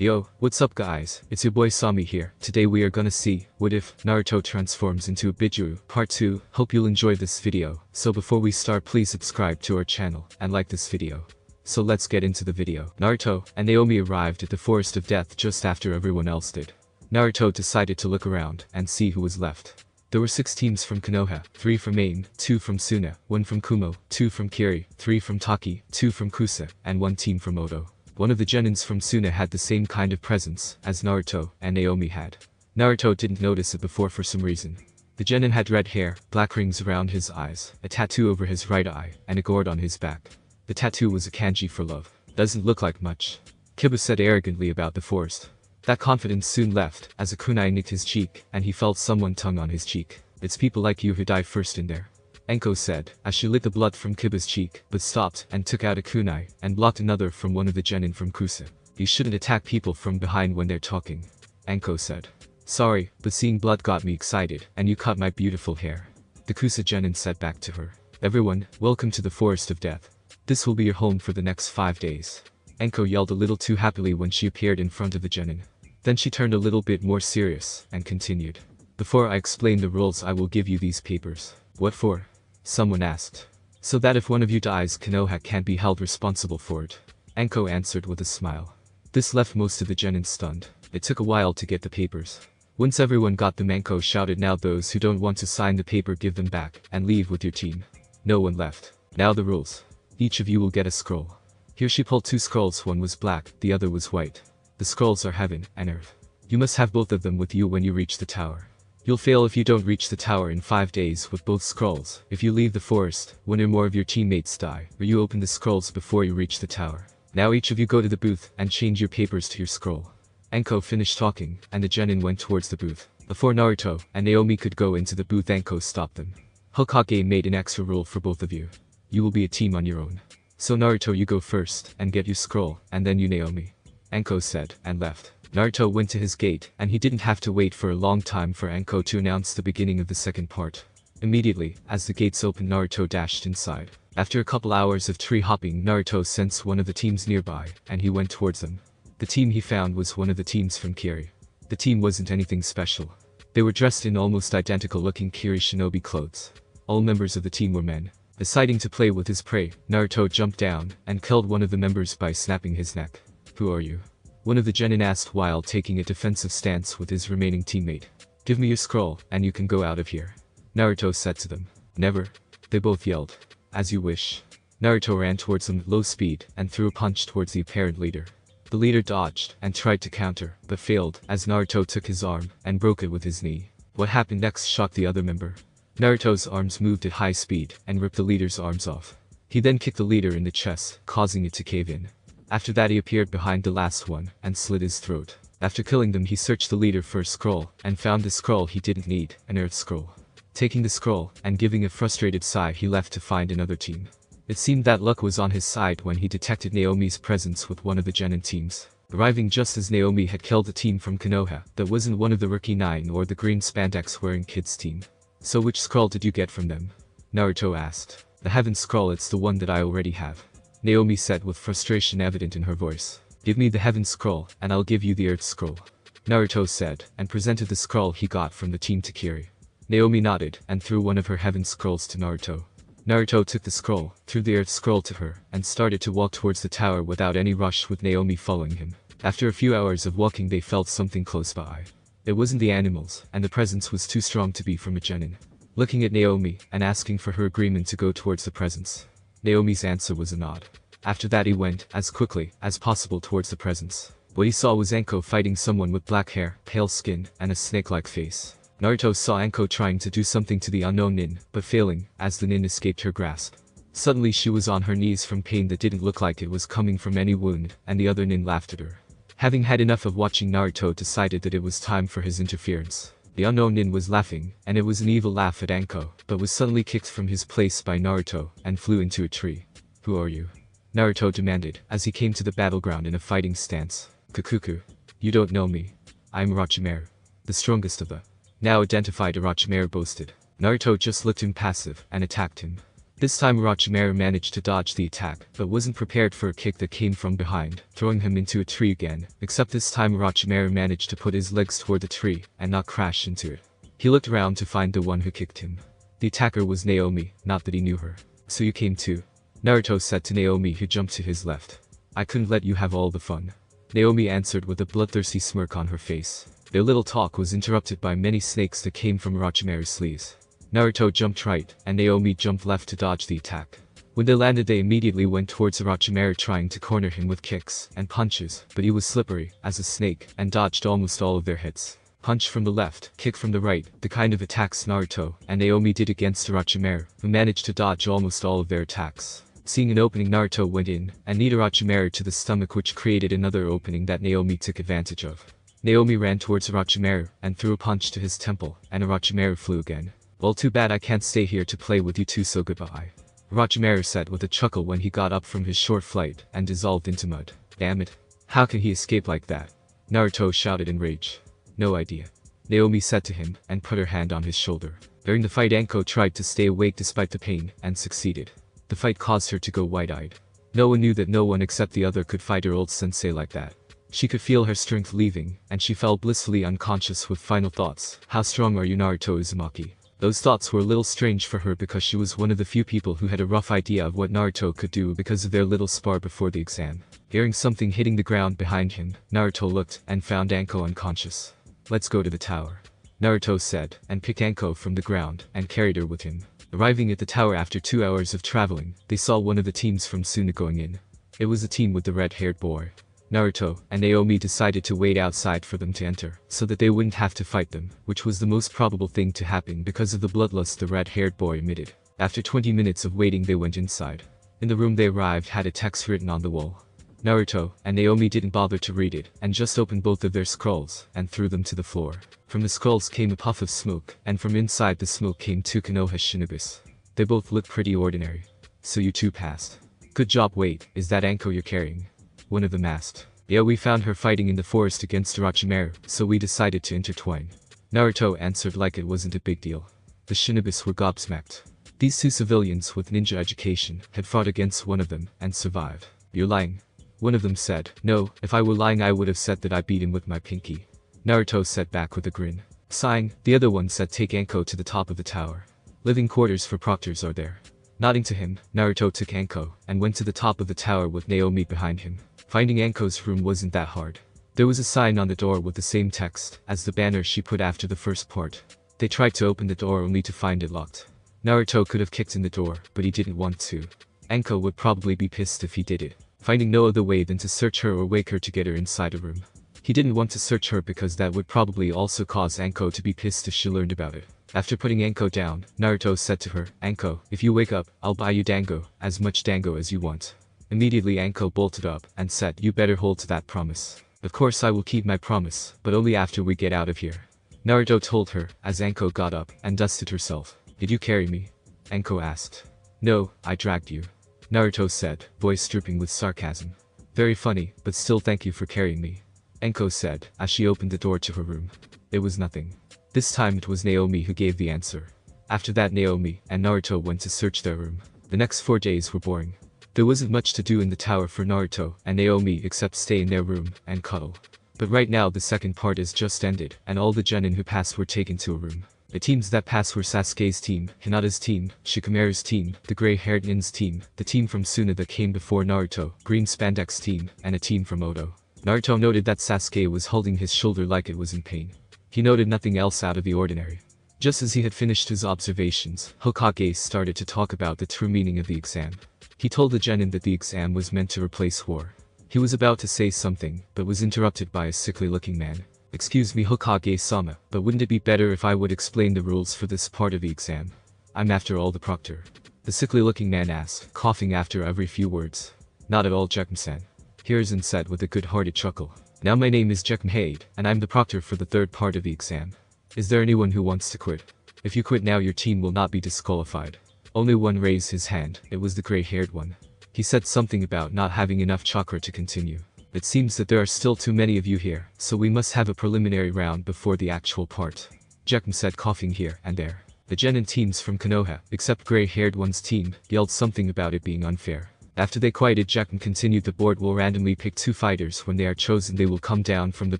Yo, what's up guys, it's your boy Sami here. Today we are gonna see, what if Naruto transforms into a bijuu, part 2, hope you'll enjoy this video. So before we start please subscribe to our channel, and like this video. So let's get into the video. Naruto and Naomi arrived at the Forest of Death just after everyone else did. Naruto decided to look around, and see who was left. There were 6 teams from Konoha, 3 from Ain, 2 from Suna, 1 from Kumo, 2 from Kiri, 3 from Taki, 2 from Kusa, and 1 team from Odo. One of the genins from Suna had the same kind of presence as Naruto and Naomi had. Naruto didn't notice it before for some reason. The genin had red hair, black rings around his eyes, a tattoo over his right eye, and a gourd on his back. The tattoo was a kanji for love. Doesn't look like much. Kiba said arrogantly about the forest. That confidence soon left, as a kunai nicked his cheek, and he felt someone tongue on his cheek. It's people like you who die first in there. Enko said, as she lit the blood from Kiba's cheek, but stopped and took out a kunai, and blocked another from one of the genin from Kusa. You shouldn't attack people from behind when they're talking. Enko said. Sorry, but seeing blood got me excited, and you cut my beautiful hair. The Kusa genin said back to her. Everyone, welcome to the Forest of Death. This will be your home for the next 5 days. Enko yelled a little too happily when she appeared in front of the genin. Then she turned a little bit more serious, and continued. Before I explain the rules I will give you these papers. What for? Someone asked. So that if one of you dies Konoha can't be held responsible for it. Enko answered with a smile. This left most of the genin stunned. It took a while to get the papers. Once everyone got them Enko shouted, now those who don't want to sign the paper give them back, and leave with your team. No one left. Now the rules. Each of you will get a scroll. Here she pulled 2 scrolls, one was black, the other was white. The scrolls are heaven and earth. You must have both of them with you when you reach the tower. You'll fail if you don't reach the tower in 5 days with both scrolls. If you leave the forest, 1 or more of your teammates die, or you open the scrolls before you reach the tower. Now each of you go to the booth and change your papers to your scroll. Enko finished talking, and the genin went towards the booth. Before Naruto and Naomi could go into the booth, Enko stopped them. Hokage made an extra rule for both of you. You will be a team on your own. So Naruto, you go first and get your scroll, and then you Naomi. Enko said, and left. Naruto went to his gate, and he didn't have to wait for a long time for Enko to announce the beginning of the second part. Immediately, as the gates opened, Naruto dashed inside. After a couple hours of tree hopping, Naruto sensed one of the teams nearby, and he went towards them. The team he found was one of the teams from Kiri. The team wasn't anything special. They were dressed in almost identical looking Kiri shinobi clothes. All members of the team were men. Deciding to play with his prey, Naruto jumped down and killed one of the members by snapping his neck. Who are you? One of the genin asked while taking a defensive stance with his remaining teammate. Give me your scroll, and you can go out of here. Naruto said to them. Never. They both yelled. As you wish. Naruto ran towards them at low speed, and threw a punch towards the apparent leader. The leader dodged, and tried to counter, but failed, as Naruto took his arm, and broke it with his knee. What happened next shocked the other member. Naruto's arms moved at high speed, and ripped the leader's arms off. He then kicked the leader in the chest, causing it to cave in. After that he appeared behind the last one, and slit his throat. After killing them he searched the leader for a scroll, and found the scroll he didn't need, an earth scroll. Taking the scroll, and giving a frustrated sigh, he left to find another team. It seemed that luck was on his side when he detected Naomi's presence with one of the genin teams. Arriving just as Naomi had killed a team from Konoha, that wasn't one of the Rookie 9 or the green spandex wearing kids team. So which scroll did you get from them? Naruto asked. The heaven scroll, it's the one that I already have. Naomi said with frustration evident in her voice. Give me the heaven scroll, and I'll give you the earth scroll. Naruto said, and presented the scroll he got from the team to Kiri. Naomi nodded, and threw one of her heaven scrolls to Naruto. Naruto took the scroll, threw the earth scroll to her, and started to walk towards the tower without any rush, with Naomi following him. After a few hours of walking they felt something close by. It wasn't the animals, and the presence was too strong to be from a genin. Looking at Naomi, and asking for her agreement to go towards the presence. Naomi's answer was a nod. After that he went, as quickly as possible, towards the presence. What he saw was Enko fighting someone with black hair, pale skin, and a snake-like face. Naruto saw Enko trying to do something to the unknown nin, but failing, as the nin escaped her grasp. Suddenly she was on her knees from pain that didn't look like it was coming from any wound, and the other nin laughed at her. Having had enough of watching, Naruto decided that it was time for his interference. The unknown nin was laughing, and it was an evil laugh at Enko, but was suddenly kicked from his place by Naruto, and flew into a tree. Who are you? Naruto demanded, as he came to the battleground in a fighting stance. Kikuku. You don't know me. I'm Orochimaru. The strongest of the now identified Orochimaru boasted. Naruto just looked impassive, and attacked him. This time Orochimaru managed to dodge the attack, but wasn't prepared for a kick that came from behind, throwing him into a tree again, except this time Orochimaru managed to put his legs toward the tree, and not crash into it. He looked around to find the one who kicked him. The attacker was Naomi, not that he knew her. "So you came too?" Naruto said to Naomi, who jumped to his left. "I couldn't let you have all the fun." Naomi answered with a bloodthirsty smirk on her face. Their little talk was interrupted by many snakes that came from Orochimaru's sleeves. Naruto jumped right, and Naomi jumped left to dodge the attack. When they landed, they immediately went towards Orochimaru, trying to corner him with kicks and punches, but he was slippery as a snake and dodged almost all of their hits. Punch from the left, kick from the right, the kind of attacks Naruto and Naomi did against Orochimaru, who managed to dodge almost all of their attacks. Seeing an opening, Naruto went in and kneed Orochimaru to the stomach, which created another opening that Naomi took advantage of. Naomi ran towards Orochimaru and threw a punch to his temple, and Orochimaru flew again. "Well, too bad I can't stay here to play with you two, so goodbye," Orochimaru said with a chuckle when he got up from his short flight and dissolved into mud. "Damn it. How can he escape like that?" Naruto shouted in rage. "No idea," Naomi said to him and put her hand on his shoulder. During the fight, Anko tried to stay awake despite the pain and succeeded. The fight caused her to go wide-eyed. No one knew that no one except the other could fight her old sensei like that. She could feel her strength leaving, and she fell blissfully unconscious with final thoughts. "How strong are you, Naruto Uzumaki?" Those thoughts were a little strange for her because she was one of the few people who had a rough idea of what Naruto could do because of their little spar before the exam. Hearing something hitting the ground behind him, Naruto looked and found Anko unconscious. "Let's go to the tower," Naruto said, and picked Anko from the ground and carried her with him. Arriving at the tower after 2 hours of traveling, they saw one of the teams from Suna going in. It was the team with the red-haired boy. Naruto and Naomi decided to wait outside for them to enter, so that they wouldn't have to fight them, which was the most probable thing to happen because of the bloodlust the red-haired boy emitted. After 20 minutes of waiting, they went inside. In the room they arrived had a text written on the wall. Naruto and Naomi didn't bother to read it, and just opened both of their scrolls and threw them to the floor. From the scrolls came a puff of smoke, and from inside the smoke came 2 Konoha shinobis. They both looked pretty ordinary. "So you two passed. Good job. Wait, is that Anko you're carrying?" One of them asked. "Yeah, we found her fighting in the forest against Orochimaru, so we decided to intertwine," Naruto answered like it wasn't a big deal. The shinobis were gobsmacked. These 2 civilians with ninja education had fought against one of them and survived. "You're lying," one of them said. "No, if I were lying I would have said that I beat him with my pinky," Naruto said back with a grin. Sighing, the other one said, "Take Anko to the top of the tower. Living quarters for proctors are there." Nodding to him, Naruto took Anko and went to the top of the tower with Naomi behind him. Finding Anko's room wasn't that hard. There was a sign on the door with the same text as the banner she put after the first part. They tried to open the door only to find it locked. Naruto could have kicked in the door, but he didn't want to. Anko would probably be pissed if he did it, finding no other way than to search her or wake her to get her inside a room. He didn't want to search her because that would probably also cause Anko to be pissed if she learned about it. After putting Anko down, Naruto said to her, "Anko, if you wake up, I'll buy you dango, as much dango as you want." Immediately Anko bolted up and said, "You better hold to that promise." "Of course I will keep my promise, but only after we get out of here," Naruto told her as Anko got up and dusted herself. "Did you carry me?" Anko asked. "No, I dragged you," Naruto said, voice drooping with sarcasm. "Very funny, but still thank you for carrying me," Anko said as she opened the door to her room. It was nothing. This time it was Naomi who gave the answer. After that, Naomi and Naruto went to search their room. The next 4 days were boring. There wasn't much to do in the tower for Naruto and Naomi except stay in their room and cuddle. But right now the second part is just ended, and all the genin who passed were taken to a room. The teams that passed were Sasuke's team, Hinata's team, Shikamaru's team, the gray-haired nin's team, the team from Suna that came before Naruto, Green Spandex team, and a team from Odo. Naruto noted that Sasuke was holding his shoulder like it was in pain. He noted nothing else out of the ordinary. Just as he had finished his observations, Hokage started to talk about the true meaning of the exam. He told the genin that the exam was meant to replace war. He was about to say something, but was interrupted by a sickly-looking man. "Excuse me, Hokage-sama, but wouldn't it be better if I would explain the rules for this part of the exam? I'm after all the proctor," the sickly-looking man asked, coughing after every few words. "Not at all, Jekm-san," Hiruzen said with a good-hearted chuckle. "Now my name is Jekm-hade, and I'm the proctor for the 3rd part of the exam. Is there anyone who wants to quit? If you quit now, your team will not be disqualified." Only one raised his hand. It was the gray-haired one. He said something about not having enough chakra to continue. "It seems that there are still too many of you here, so we must have a preliminary round before the actual part," Jekm said, coughing here and there. The genin teams from Konoha, except gray-haired one's team, yelled something about it being unfair. After they quieted, Jackman continued, the board will randomly pick 2 fighters. When they are chosen, they will come down from the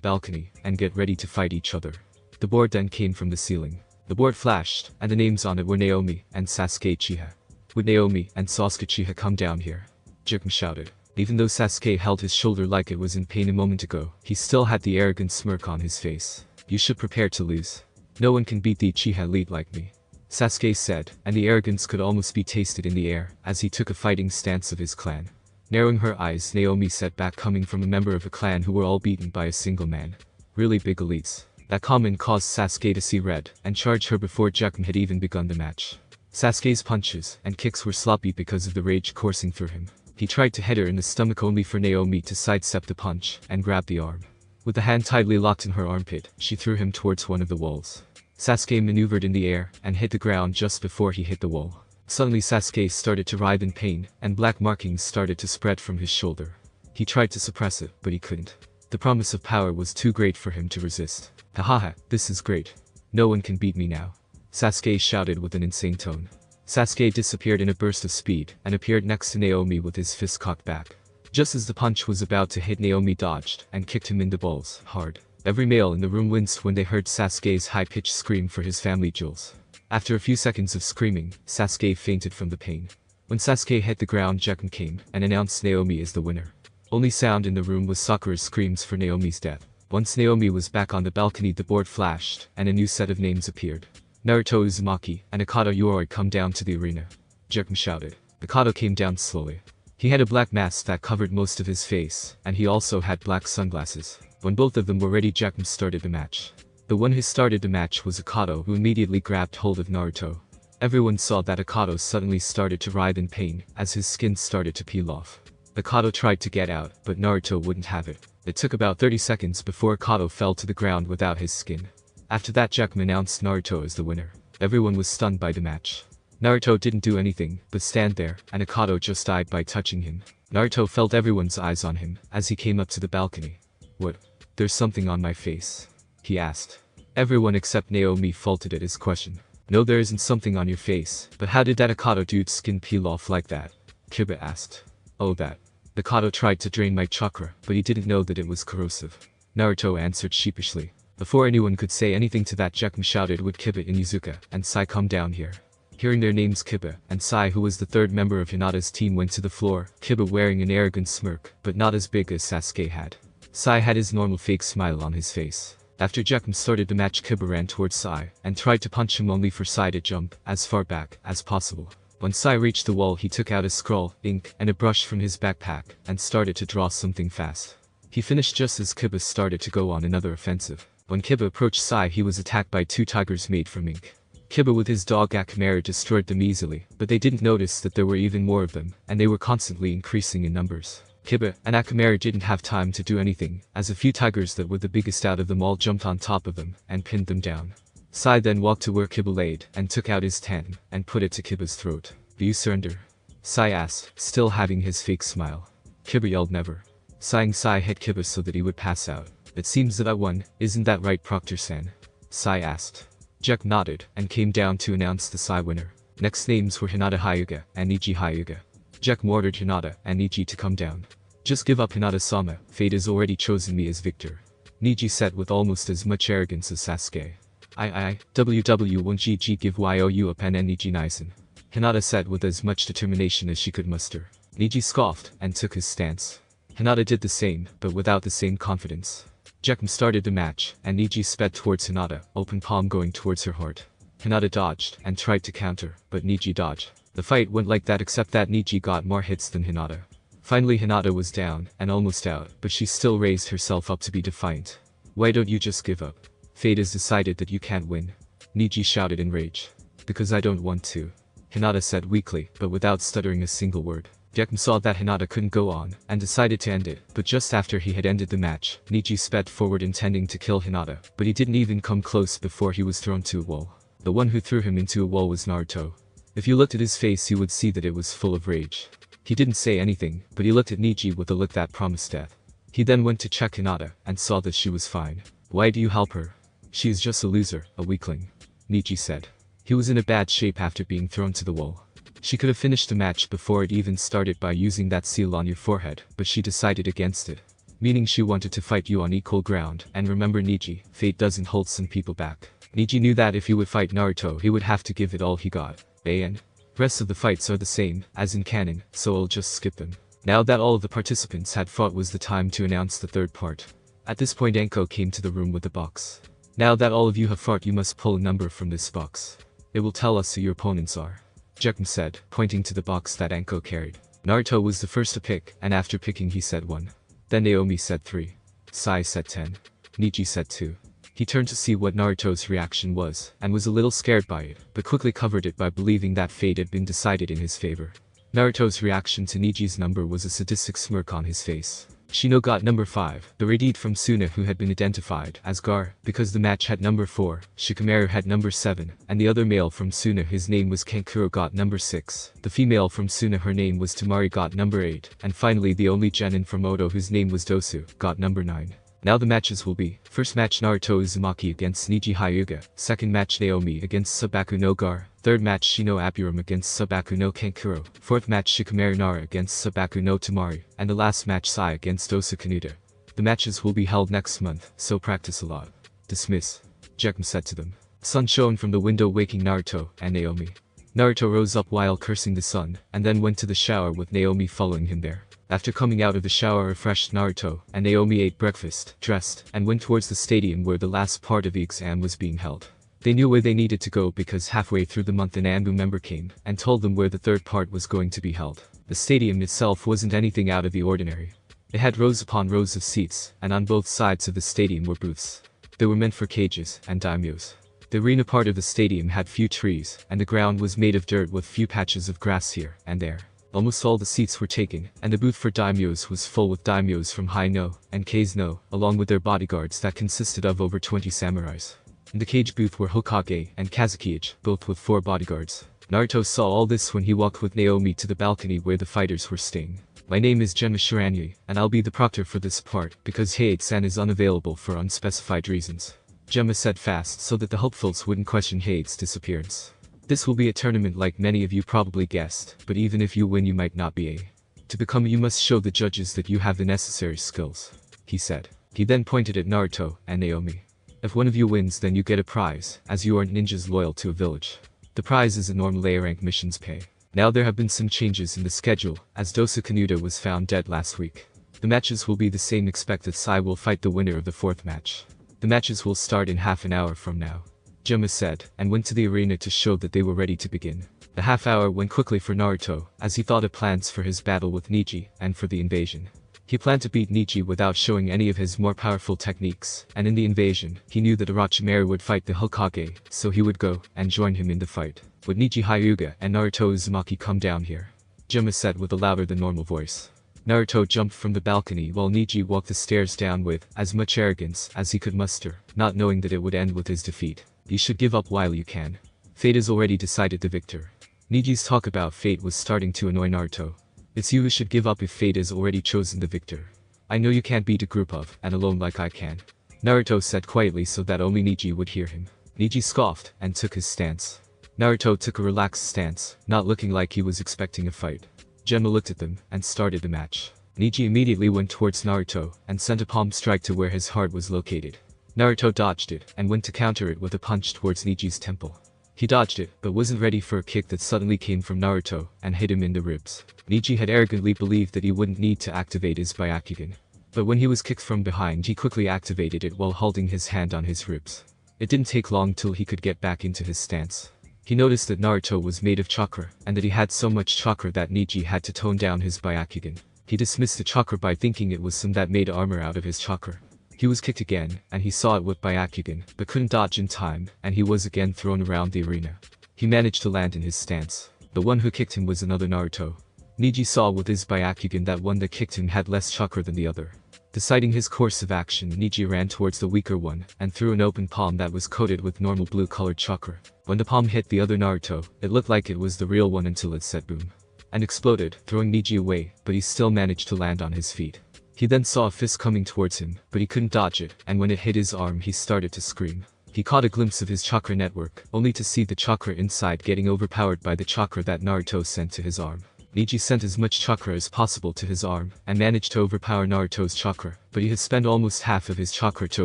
balcony and get ready to fight each other. The board then came from the ceiling. The board flashed, and the names on it were Naomi and Sasuke Uchiha. Would Naomi and Sasuke Uchiha come down here? Jackman shouted. Even though Sasuke held his shoulder like it was in pain a moment ago, he still had the arrogant smirk on his face. You should prepare to lose. No one can beat the Uchiha elite like me, Sasuke said, and the arrogance could almost be tasted in the air as he took a fighting stance of his clan. Narrowing her eyes, Naomi said back, coming from a member of a clan who were all beaten by a single man. Really big elites. That comment caused Sasuke to see red and charge her before Jackman had even begun the match. Sasuke's punches and kicks were sloppy because of the rage coursing through him. He tried to hit her in the stomach only for Naomi to sidestep the punch and grab the arm. With the hand tightly locked in her armpit, she threw him towards one of the walls. Sasuke maneuvered in the air and hit the ground just before he hit the wall. Suddenly Sasuke started to writhe in pain, and black markings started to spread from his shoulder. He tried to suppress it, but he couldn't. The promise of power was too great for him to resist. Hahaha, this is great. No one can beat me now, Sasuke shouted with an insane tone. Sasuke disappeared in a burst of speed and appeared next to Naomi with his fist cocked back. Just as the punch was about to hit, Naomi dodged and kicked him in the balls hard. Every male in the room winced when they heard Sasuke's high-pitched scream for his family jewels. After a few seconds of screaming, Sasuke fainted from the pain. When Sasuke hit the ground, Jackman came and announced Naomi as the winner. Only sound in the room was Sakura's screams for Naomi's death. Once Naomi was back on the balcony, the board flashed and a new set of names appeared. Naruto Uzumaki and Akado Yuroi come down to the arena, Jackman shouted. Akado came down slowly. He had a black mask that covered most of his face, and he also had black sunglasses. When both of them were ready, Jackman started the match. The one who started the match was Akado, who immediately grabbed hold of Naruto. Everyone saw that Akado suddenly started to writhe in pain as his skin started to peel off. Akado tried to get out, but Naruto wouldn't have it. It took about 30 seconds before Akado fell to the ground without his skin. After that, Jackman announced Naruto as the winner. Everyone was stunned by the match. Naruto didn't do anything but stand there, and Akado just died by touching him. Naruto felt everyone's eyes on him as he came up to the balcony. What? There's something on my face, he asked. Everyone except Naomi faltered at his question. No, there isn't something on your face, but how did that Akado dude's skin peel off like that? Kiba asked. Oh, that. Akado tried to drain my chakra, but he didn't know that it was corrosive, Naruto answered sheepishly. Before anyone could say anything to that, Jackman shouted, would Kiba, Inuzuka, and Sai come down here? Hearing their names, Kiba and Sai, who was the third member of Hinata's team, went to the floor, Kiba wearing an arrogant smirk, but not as big as Sasuke had. Sai had his normal fake smile on his face. After Jackman started the match, Kiba ran towards Sai and tried to punch him, only for Sai to jump as far back as possible. When Sai reached the wall, he took out a scroll, ink, and a brush from his backpack and started to draw something fast. He finished just as Kiba started to go on another offensive. When Kiba approached Sai, he was attacked by 2 tigers made from ink. Kiba with his dog Akamaru destroyed them easily, but they didn't notice that there were even more of them, and they were constantly increasing in numbers. Kiba and Akamaru didn't have time to do anything, as a few tigers that were the biggest out of them all jumped on top of them and pinned them down. Sai then walked to where Kiba laid and took out his tan and put it to Kiba's throat. Do you surrender? Sai asked, still having his fake smile. Kiba yelled never. Sighing, Sai hit Kiba so that he would pass out. It seems that I won, isn't that right, Proctor-san? Sai asked. Jack nodded and came down to announce the Sai winner. Next names were Hinata Hyuga and Niji Hyuga. Jack ordered Hinata and Niji to come down. Just give up, Hinata-sama, fate has already chosen me as victor, Niji said with almost as much arrogance as Sasuke. WW1GG give you up and Niji Nisen, Hinata said with as much determination as she could muster. Niji scoffed and took his stance. Hinata did the same, but without the same confidence. Jack started the match, and Niji sped towards Hinata, open palm going towards her heart. Hinata dodged and tried to counter, but Niji dodged. The fight went like that, except that Niji got more hits than Hinata. Finally, Hinata was down and almost out, but she still raised herself up to be defiant. Why don't you just give up? Fate has decided that you can't win, Niji shouted in rage. Because I don't want to, Hinata said weakly, but without stuttering a single word. Jack saw that Hinata couldn't go on and decided to end it, but just after he had ended the match, Niji sped forward intending to kill Hinata, but he didn't even come close before he was thrown to a wall. The one who threw him into a wall was Naruto. If you looked at his face, you would see that it was full of rage. He didn't say anything, but he looked at Niji with a look that promised death. He then went to check Hinata and saw that she was fine. Why do you help her? She is just a loser, a weakling, Niji said. He was in a bad shape after being thrown to the wall. She could have finished the match before it even started by using that seal on your forehead, but she decided against it. Meaning she wanted to fight you on equal ground, and remember Neji, fate doesn't hold some people back. Neji knew that if he would fight Naruto he would have to give it all he got. And rest of the fights are the same, as in canon, so I'll just skip them. Now that all of the participants had fought was the time to announce the third part. At this point Anko came to the room with the box. Now that all of you have fought you must pull a number from this box. It will tell us who your opponents are. Jekm said, pointing to the box that Anko carried. Naruto was the first to pick, and after picking he said 1. Then Naomi said 3. Sai said 10. Neji said 2. He turned to see what Naruto's reaction was, and was a little scared by it, but quickly covered it by believing that fate had been decided in his favor. Naruto's reaction to Neji's number was a sadistic smirk on his face. Shino got number 5, the Raidid from Suna who had been identified as Gar, because the match had number 4, Shikamaru had number 7, and the other male from Suna his name was Kankuro got number 6, the female from Suna her name was Tamari got number 8, and finally the only genin from Oto whose name was Dosu, got number 9. Now the matches will be, first match Naruto Uzumaki against Neji Hyuga, second match Naomi against Subaku no Gar, third match Shino Aburam against Subaku no Kankuro, fourth match Shikamaru Nara against Subaku no Tamari, and the last match Sai against Dosu Kanuta. The matches will be held next month, so practice a lot. Dismiss. Jekm said to them. Sun shone from the window waking Naruto and Naomi. Naruto rose up while cursing the sun, and then went to the shower with Naomi following him there. After coming out of the shower refreshed Naruto and Naomi ate breakfast, dressed, and went towards the stadium where the last part of the exam was being held. They knew where they needed to go because halfway through the month an Anbu member came and told them where the third part was going to be held. The stadium itself wasn't anything out of the ordinary. It had rows upon rows of seats, and on both sides of the stadium were booths. They were meant for cages and daimyos. The arena part of the stadium had few trees, and the ground was made of dirt with few patches of grass here and there. Almost all the seats were taken, and the booth for daimyos was full with daimyos from Hai-no and Kei's-no, along with their bodyguards that consisted of over 20 samurais. In the cage booth were Hokage and Kazukiage, both with 4 bodyguards. Naruto saw all this when he walked with Naomi to the balcony where the fighters were staying. My name is Genma Shiranui, and I'll be the proctor for this part because Hayate-san is unavailable for unspecified reasons. Gemma said fast so that the hopefuls wouldn't question Hayate's disappearance. This will be a tournament like many of you probably guessed, but even if you win you might not be a. To become you must show the judges that you have the necessary skills, he said. He then pointed at Naruto and Naomi. If one of you wins then you get a prize, as you aren't ninjas loyal to a village. The prize is a normal A-rank mission's pay. Now there have been some changes in the schedule, as Dosu Kanuta was found dead last week. The matches will be the same except that Sai will fight the winner of the 4th match. The matches will start in half an hour from now. Gemma said, and went to the arena to show that they were ready to begin. The half hour went quickly for Naruto, as he thought of plans for his battle with Neji, and for the invasion. He planned to beat Neji without showing any of his more powerful techniques, and in the invasion, he knew that Orochimaru would fight the Hokage, so he would go and join him in the fight. Would Neji Hyuga and Naruto Uzumaki come down here? Gemma said with a louder than normal voice. Naruto jumped from the balcony while Neji walked the stairs down with as much arrogance as he could muster, not knowing that it would end with his defeat. You should give up while you can. Fate has already decided the victor. Neji's talk about fate was starting to annoy Naruto. It's you who should give up if fate has already chosen the victor. I know you can't beat a group of and alone like I can. Naruto said quietly so that only Neji would hear him. Neji scoffed and took his stance. Naruto took a relaxed stance, not looking like he was expecting a fight. Gemma looked at them and started the match. Neji immediately went towards Naruto and sent a palm strike to where his heart was located. Naruto dodged it and went to counter it with a punch towards Neji's temple. He dodged it but wasn't ready for a kick that suddenly came from Naruto and hit him in the ribs. Neji had arrogantly believed that he wouldn't need to activate his Byakugan. But when he was kicked from behind he quickly activated it while holding his hand on his ribs. It didn't take long till he could get back into his stance. He noticed that Naruto was made of chakra and that he had so much chakra that Neji had to tone down his Byakugan. He dismissed the chakra by thinking it was some that made armor out of his chakra. He was kicked again, and he saw it with Byakugan, but couldn't dodge in time, and he was again thrown around the arena. He managed to land in his stance. The one who kicked him was another Naruto. Neji saw with his Byakugan that one that kicked him had less chakra than the other. Deciding his course of action, Neji ran towards the weaker one, and threw an open palm that was coated with normal blue-colored chakra. When the palm hit the other Naruto, it looked like it was the real one until it said boom. And exploded, throwing Neji away, but he still managed to land on his feet. He then saw a fist coming towards him, but he couldn't dodge it, and when it hit his arm he started to scream. He caught a glimpse of his chakra network, only to see the chakra inside getting overpowered by the chakra that Naruto sent to his arm. Neji sent as much chakra as possible to his arm, and managed to overpower Naruto's chakra, but he had spent almost half of his chakra to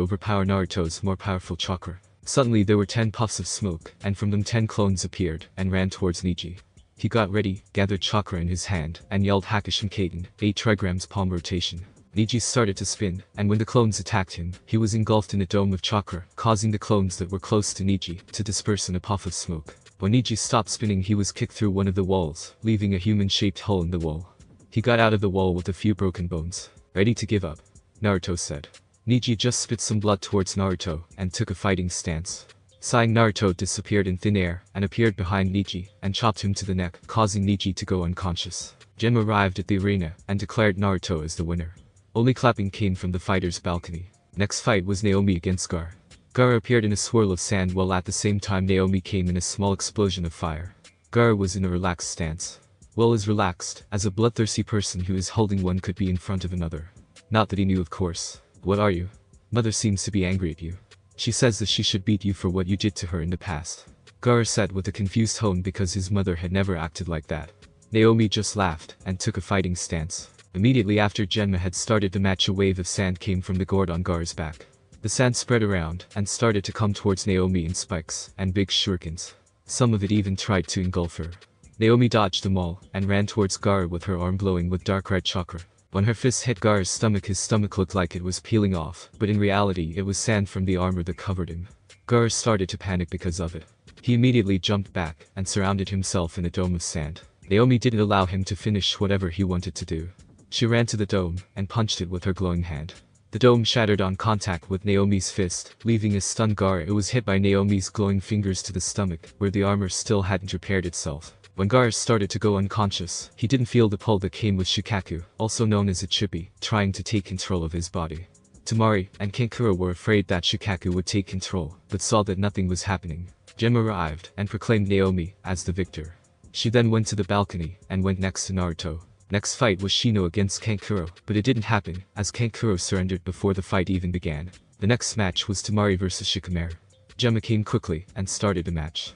overpower Naruto's more powerful chakra. Suddenly there were 10 puffs of smoke, and from them 10 clones appeared, and ran towards Neji. He got ready, gathered chakra in his hand, and yelled Hakashin Kaiten, 8 trigrams palm rotation. Neji started to spin, and when the clones attacked him, he was engulfed in a dome of chakra, causing the clones that were close to Neji to disperse in a puff of smoke. When Neji stopped spinning, he was kicked through one of the walls, leaving a human-shaped hole in the wall. He got out of the wall with a few broken bones. Ready to give up, Naruto said. Neji just spit some blood towards Naruto, and took a fighting stance. Sighing, Naruto disappeared in thin air, and appeared behind Neji, and chopped him to the neck, causing Neji to go unconscious. Gem arrived at the arena, and declared Naruto as the winner. Only clapping came from the fighter's balcony. Next fight was Naomi against Gar. Gar appeared in a swirl of sand while at the same time Naomi came in a small explosion of fire. Gar was in a relaxed stance. Well, as relaxed as a bloodthirsty person who is holding one could be in front of another. Not that he knew, of course. What are you? Mother seems to be angry at you. She says that she should beat you for what you did to her in the past. Gar said with a confused tone because his mother had never acted like that. Naomi just laughed and took a fighting stance. Immediately after Genma had started the match, a wave of sand came from the gourd on Gar's back. The sand spread around and started to come towards Naomi in spikes and big shurikens. Some of it even tried to engulf her. Naomi dodged them all and ran towards Gar with her arm glowing with dark red chakra. When her fists hit Gar's stomach, his stomach looked like it was peeling off, but in reality it was sand from the armor that covered him. Gar started to panic because of it. He immediately jumped back and surrounded himself in a dome of sand. Naomi didn't allow him to finish whatever he wanted to do. She ran to the dome and punched it with her glowing hand. The dome shattered on contact with Naomi's fist, leaving a stunned Gar. It was hit by Naomi's glowing fingers to the stomach, where the armor still hadn't repaired itself. When Gar started to go unconscious, he didn't feel the pull that came with Shikaku, also known as a chippy, trying to take control of his body. Tamari and Kankuro were afraid that Shikaku would take control, but saw that nothing was happening. Gem arrived and proclaimed Naomi as the victor. She then went to the balcony and went next to Naruto. Next fight was Shino against Kankuro, but it didn't happen, as Kankuro surrendered before the fight even began. The next match was Tamari vs Shikamaru. Gemma came quickly and started the match.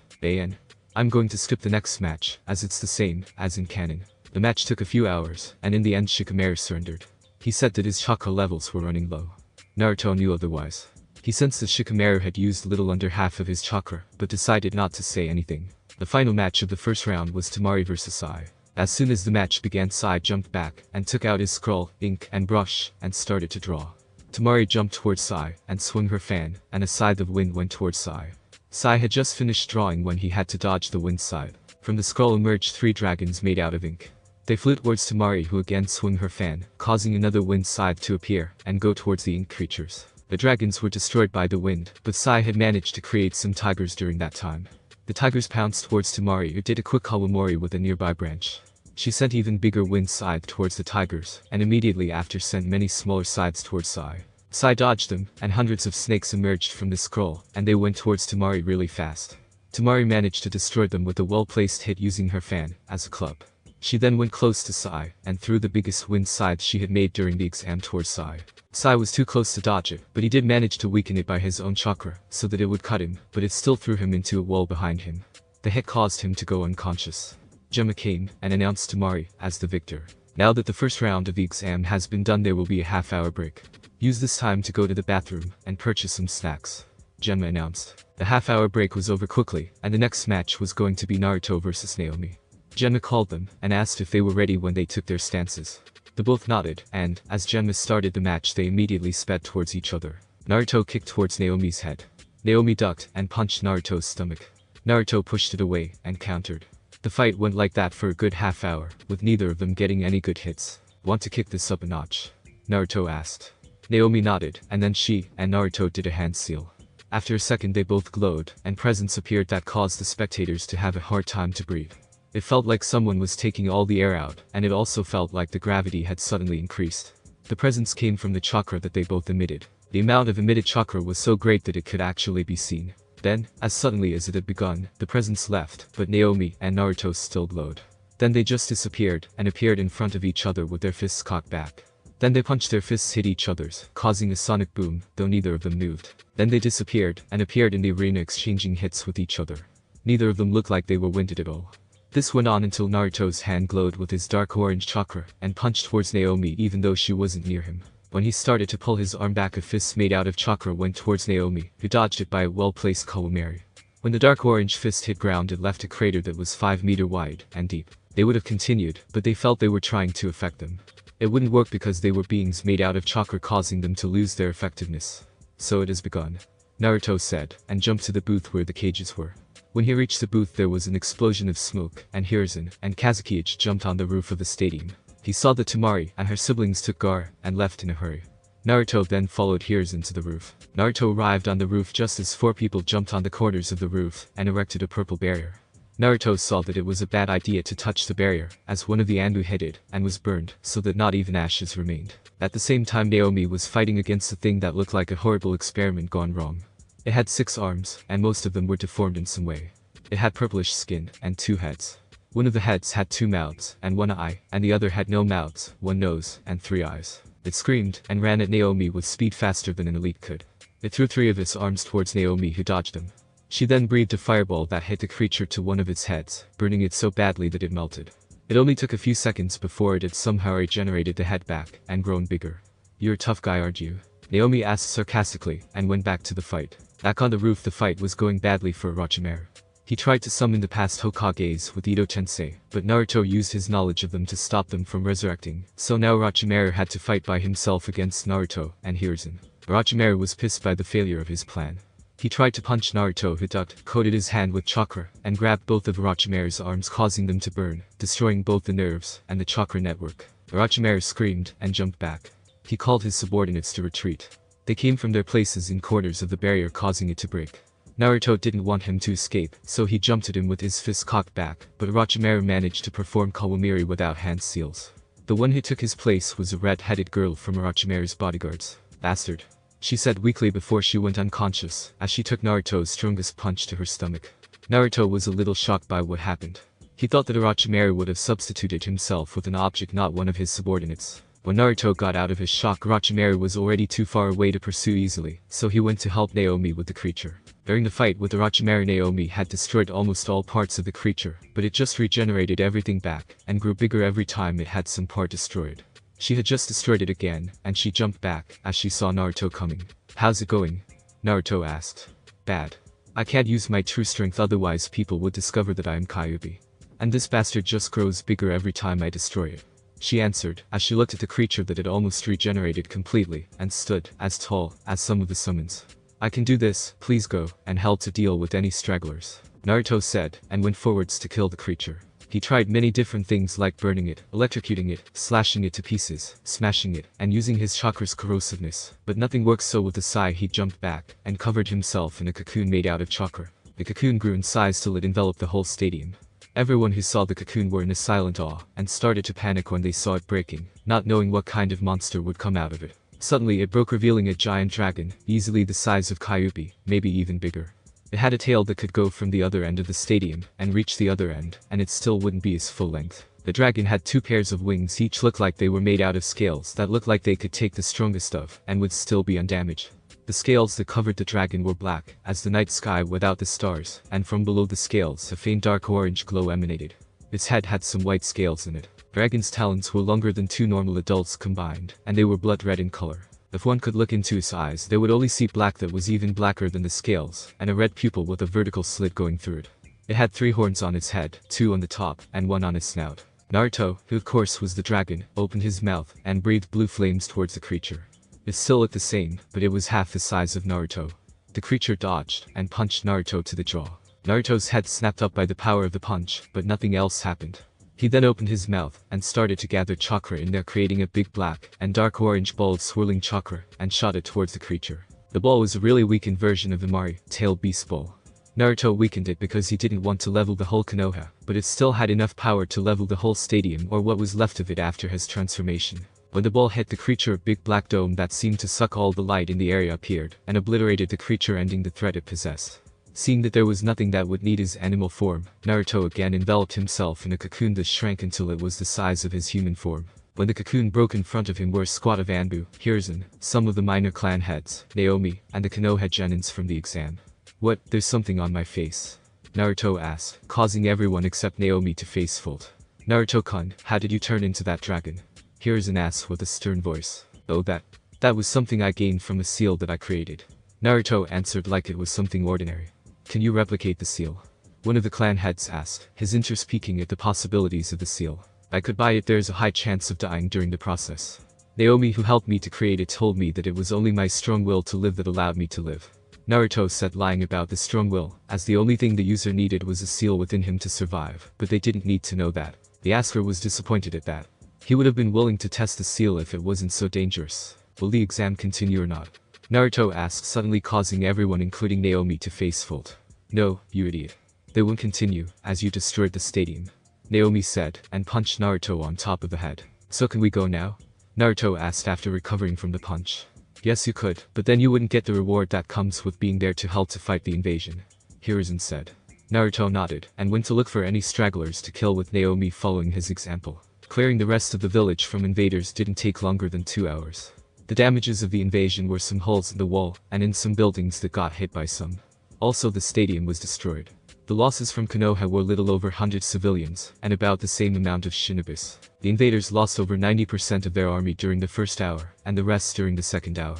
I'm going to skip the next match, as it's the same as in canon. The match took a few hours, and in the end Shikamaru surrendered. He said that his chakra levels were running low. Naruto knew otherwise. He sensed that Shikamaru had used little under half of his chakra, but decided not to say anything. The final match of the first round was Tamari vs Sai. As soon as the match began, Sai jumped back and took out his scroll, ink, and brush, and started to draw. Tamari jumped towards Sai and swung her fan, and a scythe of wind went towards Sai. Sai had just finished drawing when he had to dodge the wind scythe. From the scroll emerged 3 dragons made out of ink. They flew towards Tamari, who again swung her fan, causing another wind scythe to appear and go towards the ink creatures. The dragons were destroyed by the wind, but Sai had managed to create some tigers during that time. The tigers pounced towards Tamari, who did a quick Kawamori with a nearby branch. She sent even bigger wind scythe towards the tigers, and immediately after sent many smaller scythes towards Sai. Sai dodged them, and hundreds of snakes emerged from the scroll, and they went towards Tamari really fast. Tamari managed to destroy them with a well-placed hit using her fan as a club. She then went close to Sai, and threw the biggest wind scythe she had made during the exam towards Sai. Sai was too close to dodge it, but he did manage to weaken it by his own chakra, so that it would cut him, but it still threw him into a wall behind him. The hit caused him to go unconscious. Gemma came and announced Tamari as the victor. Now that the first round of the exam has been done, there will be a half-hour break. Use this time to go to the bathroom and purchase some snacks, Gemma announced. The half-hour break was over quickly, and the next match was going to be Naruto vs Naomi. Gemma called them and asked if they were ready when they took their stances. They both nodded, and, as Gemma started the match, they immediately sped towards each other. Naruto kicked towards Naomi's head. Naomi ducked and punched Naruto's stomach. Naruto pushed it away and countered. The fight went like that for a good half hour, with neither of them getting any good hits. Want to kick this up a notch? Naruto asked. Naomi nodded, and then she and Naruto did a hand seal. After a second they both glowed, and presence appeared that caused the spectators to have a hard time to breathe. It felt like someone was taking all the air out, and it also felt like the gravity had suddenly increased. The presence came from the chakra that they both emitted. The amount of emitted chakra was so great that it could actually be seen. Then, as suddenly as it had begun, the presence left, but Naomi and Naruto still glowed. Then they just disappeared, and appeared in front of each other with their fists cocked back. Then they punched their fists hit each other's, causing a sonic boom, though neither of them moved. Then they disappeared, and appeared in the arena exchanging hits with each other. Neither of them looked like they were winded at all. This went on until Naruto's hand glowed with his dark orange chakra, and punched towards Naomi even though she wasn't near him. When he started to pull his arm back, a fist made out of chakra went towards Naomi, who dodged it by a well-placed Kawamiri. When the dark orange fist hit ground, it left a crater that was 5 meters wide and deep. They would have continued, but they felt they were trying to affect them. It wouldn't work because they were beings made out of chakra, causing them to lose their effectiveness. So it has begun, Naruto said, and jumped to the booth where the cages were. When he reached the booth, there was an explosion of smoke, and Hiruzen and Kazukiage jumped on the roof of the stadium. He saw that Temari and her siblings took Gar and left in a hurry. Naruto then followed Hiruzen to the roof. Naruto arrived on the roof just as 4 people jumped on the corners of the roof and erected a purple barrier. Naruto saw that it was a bad idea to touch the barrier, as one of the Anbu hit it and was burned, so that not even ashes remained. At the same time, Naomi was fighting against a thing that looked like a horrible experiment gone wrong. It had 6 arms, and most of them were deformed in some way. It had purplish skin and 2 heads. One of the heads had 2 mouths and 1 eye, and the other had no mouths, 1 nose, and 3 eyes. It screamed and ran at Naomi with speed faster than an elite could. It threw 3 of its arms towards Naomi, who dodged them. She then breathed a fireball that hit the creature to one of its heads, burning it so badly that it melted. It only took a few seconds before it had somehow regenerated the head back and grown bigger. "You're a tough guy, aren't you?" Naomi asked sarcastically, and went back to the fight. Back on the roof, the fight was going badly for Orochimaru. He tried to summon the past Hokages with Ito Tensei, but Naruto used his knowledge of them to stop them from resurrecting, so now Orochimaru had to fight by himself against Naruto and Hiruzen. Orochimaru was pissed by the failure of his plan. He tried to punch Naruto, who ducked, coated his hand with chakra, and grabbed both of Orochimaru's arms, causing them to burn, destroying both the nerves and the chakra network. Orochimaru screamed and jumped back. He called his subordinates to retreat. They came from their places in corners of the barrier, causing it to break. Naruto didn't want him to escape, so he jumped at him with his fist cocked back, but Orochimaru managed to perform Kawamiri without hand seals. The one who took his place was a red-headed girl from Orochimaru's bodyguards. "Bastard," she said weakly before she went unconscious, as she took Naruto's strongest punch to her stomach. Naruto was a little shocked by what happened. He thought that Orochimaru would have substituted himself with an object, not one of his subordinates. When Naruto got out of his shock, Orochimaru was already too far away to pursue easily, so he went to help Naomi with the creature. During the fight with Orochimaru, Naomi had destroyed almost all parts of the creature, but it just regenerated everything back, and grew bigger every time it had some part destroyed. She had just destroyed it again, and she jumped back as she saw Naruto coming. "How's it going?" Naruto asked. "Bad. I can't use my true strength, otherwise people would discover that I am Kyuubi. And this bastard just grows bigger every time I destroy it," she answered, as she looked at the creature that had almost regenerated completely, and stood as tall as some of the summons. "I can do this, please go, and help to deal with any stragglers," Naruto said, and went forwards to kill the creature. He tried many different things like burning it, electrocuting it, slashing it to pieces, smashing it, and using his chakra's corrosiveness, but nothing worked, so with a sigh he jumped back, and covered himself in a cocoon made out of chakra. The cocoon grew in size till it enveloped the whole stadium. Everyone who saw the cocoon were in a silent awe, and started to panic when they saw it breaking, not knowing what kind of monster would come out of it. Suddenly it broke, revealing a giant dragon, easily the size of Kyuubi, maybe even bigger. It had a tail that could go from the other end of the stadium and reach the other end, and it still wouldn't be its full length. The dragon had 2 pairs of wings, each looked like they were made out of scales that looked like they could take the strongest of and would still be undamaged. The scales that covered the dragon were black as the night sky without the stars, and from below the scales a faint dark orange glow emanated. Its head had some white scales in it. Dragon's talons were longer than 2 normal adults combined, and they were blood red in color. If one could look into its eyes, they would only see black that was even blacker than the scales, and a red pupil with a vertical slit going through it. It had 3 horns on its head, 2 on the top, and 1 on its snout. Naruto, who of course was the dragon, opened his mouth and breathed blue flames towards the creature. It still looked the same, but it was half the size of Naruto. The creature dodged and punched Naruto to the jaw. Naruto's head snapped up by the power of the punch, but nothing else happened. He then opened his mouth and started to gather chakra in there, creating a big black and dark orange ball of swirling chakra, and shot it towards the creature. The ball was a really weakened version of the Mari-tailed beast ball. Naruto weakened it because he didn't want to level the whole Konoha, but it still had enough power to level the whole stadium, or what was left of it after his transformation. When the ball hit the creature, a big black dome that seemed to suck all the light in the area appeared, and obliterated the creature, ending the threat it possessed. Seeing that there was nothing that would need his animal form, Naruto again enveloped himself in a cocoon that shrank until it was the size of his human form. When the cocoon broke in front of him were a squad of Anbu, Hiruzen, some of the minor clan heads, Naomi, and the Konoha genins from the exam. What, there's something on my face? Naruto asked, causing everyone except Naomi to face fold. Naruto-kun, how did you turn into that dragon? Hiruzen asked with a stern voice. Oh, that was something I gained from a seal that I created. Naruto answered like it was something ordinary. Can you replicate the seal? One of the clan heads asked, his interest piquing at the possibilities of the seal. I could buy it, there's a high chance of dying during the process. Naomi, who helped me to create it, told me that it was only my strong will to live that allowed me to live. Naruto said, lying about the strong will, as the only thing the user needed was a seal within him to survive, but they didn't need to know that. The asker was disappointed at that. He would have been willing to test the seal if it wasn't so dangerous. Will the exam continue or not? Naruto asked, suddenly causing everyone including Naomi to face fold. No, you idiot. They won't continue, as you destroyed the stadium. Naomi said, and punched Naruto on top of the head. So can we go now? Naruto asked after recovering from the punch. Yes you could, but then you wouldn't get the reward that comes with being there to help to fight the invasion. Hiruzen said. Naruto nodded, and went to look for any stragglers to kill with Naomi following his example. Clearing the rest of the village from invaders didn't take longer than 2 hours. The damages of the invasion were some holes in the wall, and in some buildings that got hit by some. Also the stadium was destroyed. The losses from Konoha were little over 100 civilians, and about the same amount of shinobis. The invaders lost over 90% of their army during the first hour, and the rest during the second hour.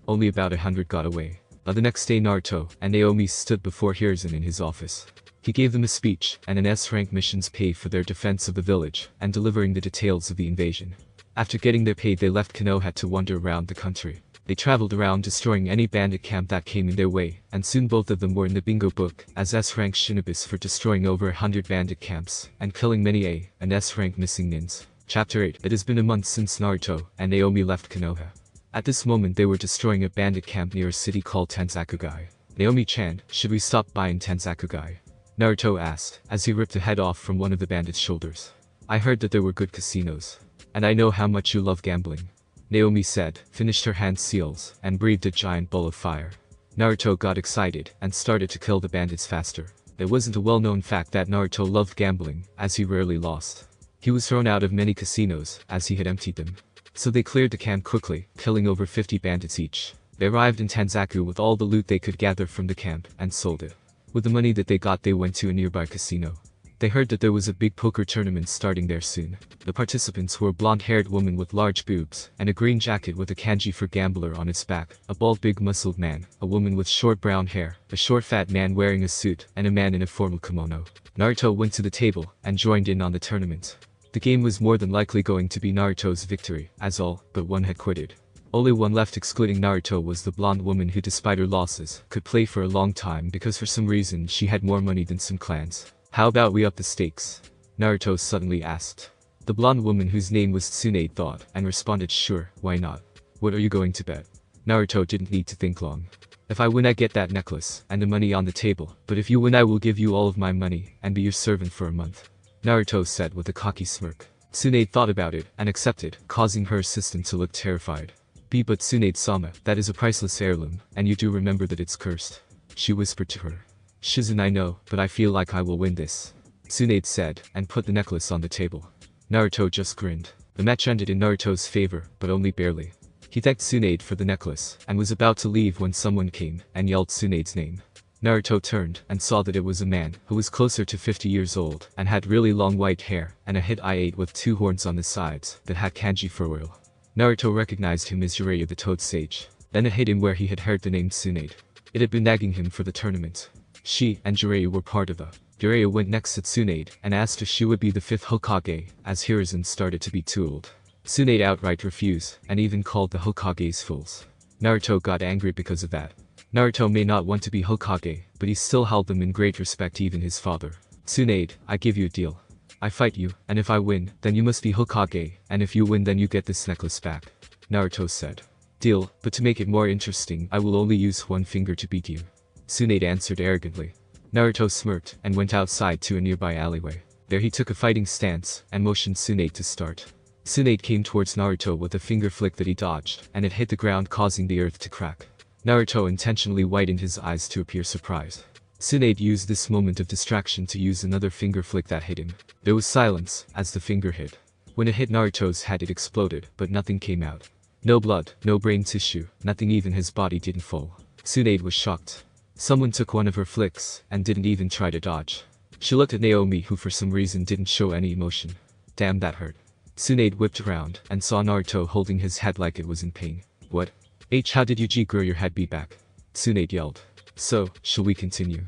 Only about 100 got away. By the next day Naruto and Naomi stood before Hiruzen in his office. He gave them a speech, and an S-rank missions pay for their defense of the village, and delivering the details of the invasion. After getting their pay they left Konoha to wander around the country. They traveled around destroying any bandit camp that came in their way, and soon both of them were in the bingo book as S-rank shinobis for destroying over 100 bandit camps, and killing many an S-rank missing nins. Chapter 8. It has been a month since Naruto and Naomi left Konoha. At this moment they were destroying a bandit camp near a city called Tanzakugai. Naomi-chan, should we stop by in Tanzakugai? Naruto asked, as he ripped the head off from one of the bandits' shoulders. I heard that there were good casinos. And I know how much you love gambling. Naomi said, finished her hand seals, and breathed a giant ball of fire. Naruto got excited, and started to kill the bandits faster. It wasn't a well-known fact that Naruto loved gambling, as he rarely lost. He was thrown out of many casinos, as he had emptied them. So they cleared the camp quickly, killing over 50 bandits each. They arrived in Tanzaku with all the loot they could gather from the camp, and sold it. With the money that they got they went to a nearby casino. They heard that there was a big poker tournament starting there soon. The participants were a blonde-haired woman with large boobs, and a green jacket with a kanji for gambler on its back, a bald big muscled man, a woman with short brown hair, a short fat man wearing a suit, and a man in a formal kimono. Naruto went to the table, and joined in on the tournament. The game was more than likely going to be Naruto's victory, as all but one had quitted. Only one left excluding Naruto was the blonde woman who despite her losses, could play for a long time because for some reason she had more money than some clans. How about we up the stakes? Naruto suddenly asked. The blonde woman whose name was Tsunade thought, and responded sure, why not? What are you going to bet? Naruto didn't need to think long. If I win I get that necklace, and the money on the table, but if you win I will give you all of my money, and be your servant for a month. Naruto said with a cocky smirk. Tsunade thought about it, and accepted, causing her assistant to look terrified. But Tsunade-sama, that is a priceless heirloom, and you do remember that it's cursed. She whispered to her. Shizen, I know, but I feel like I will win this. Tsunade said, and put the necklace on the table. Naruto just grinned. The match ended in Naruto's favor, but only barely. He thanked Tsunade for the necklace, and was about to leave when someone came, and yelled Tsunade's name. Naruto turned, and saw that it was a man, who was closer to 50 years old, and had really long white hair, and a hit eye with 2 horns on the sides, that had kanji for oil. Naruto recognized him as Jiraiya the Toad Sage. Then it hit him where he had heard the name Tsunade. It had been nagging him for the tournament. She and Jiraiya were part of the. Jiraiya went next to Tsunade, and asked if she would be the 5th Hokage, as Hiruzen started to be too old. Tsunade outright refused, and even called the Hokages fools. Naruto got angry because of that. Naruto may not want to be Hokage, but he still held them in great respect, even his father. Tsunade, I give you a deal. I fight you, and if I win, then you must be Hokage, and if you win then you get this necklace back. Naruto said. Deal, but to make it more interesting I will only use one finger to beat you. Tsunade answered arrogantly. Naruto smirked, and went outside to a nearby alleyway. There he took a fighting stance, and motioned Tsunade to start. Tsunade came towards Naruto with a finger flick that he dodged, and it hit the ground causing the earth to crack. Naruto intentionally widened his eyes to appear surprised. Tsunade used this moment of distraction to use another finger flick that hit him. There was silence, as the finger hit. When it hit Naruto's head it exploded, but nothing came out. No blood, no brain tissue, nothing, even his body didn't fall. Tsunade was shocked. Someone took one of her flicks, and didn't even try to dodge. She looked at Naomi, who for some reason didn't show any emotion. Damn, that hurt. Tsunade whipped around, and saw Naruto holding his head like it was in pain. What? How did Yuji grow your head beat back? Tsunade yelled. So, shall we continue?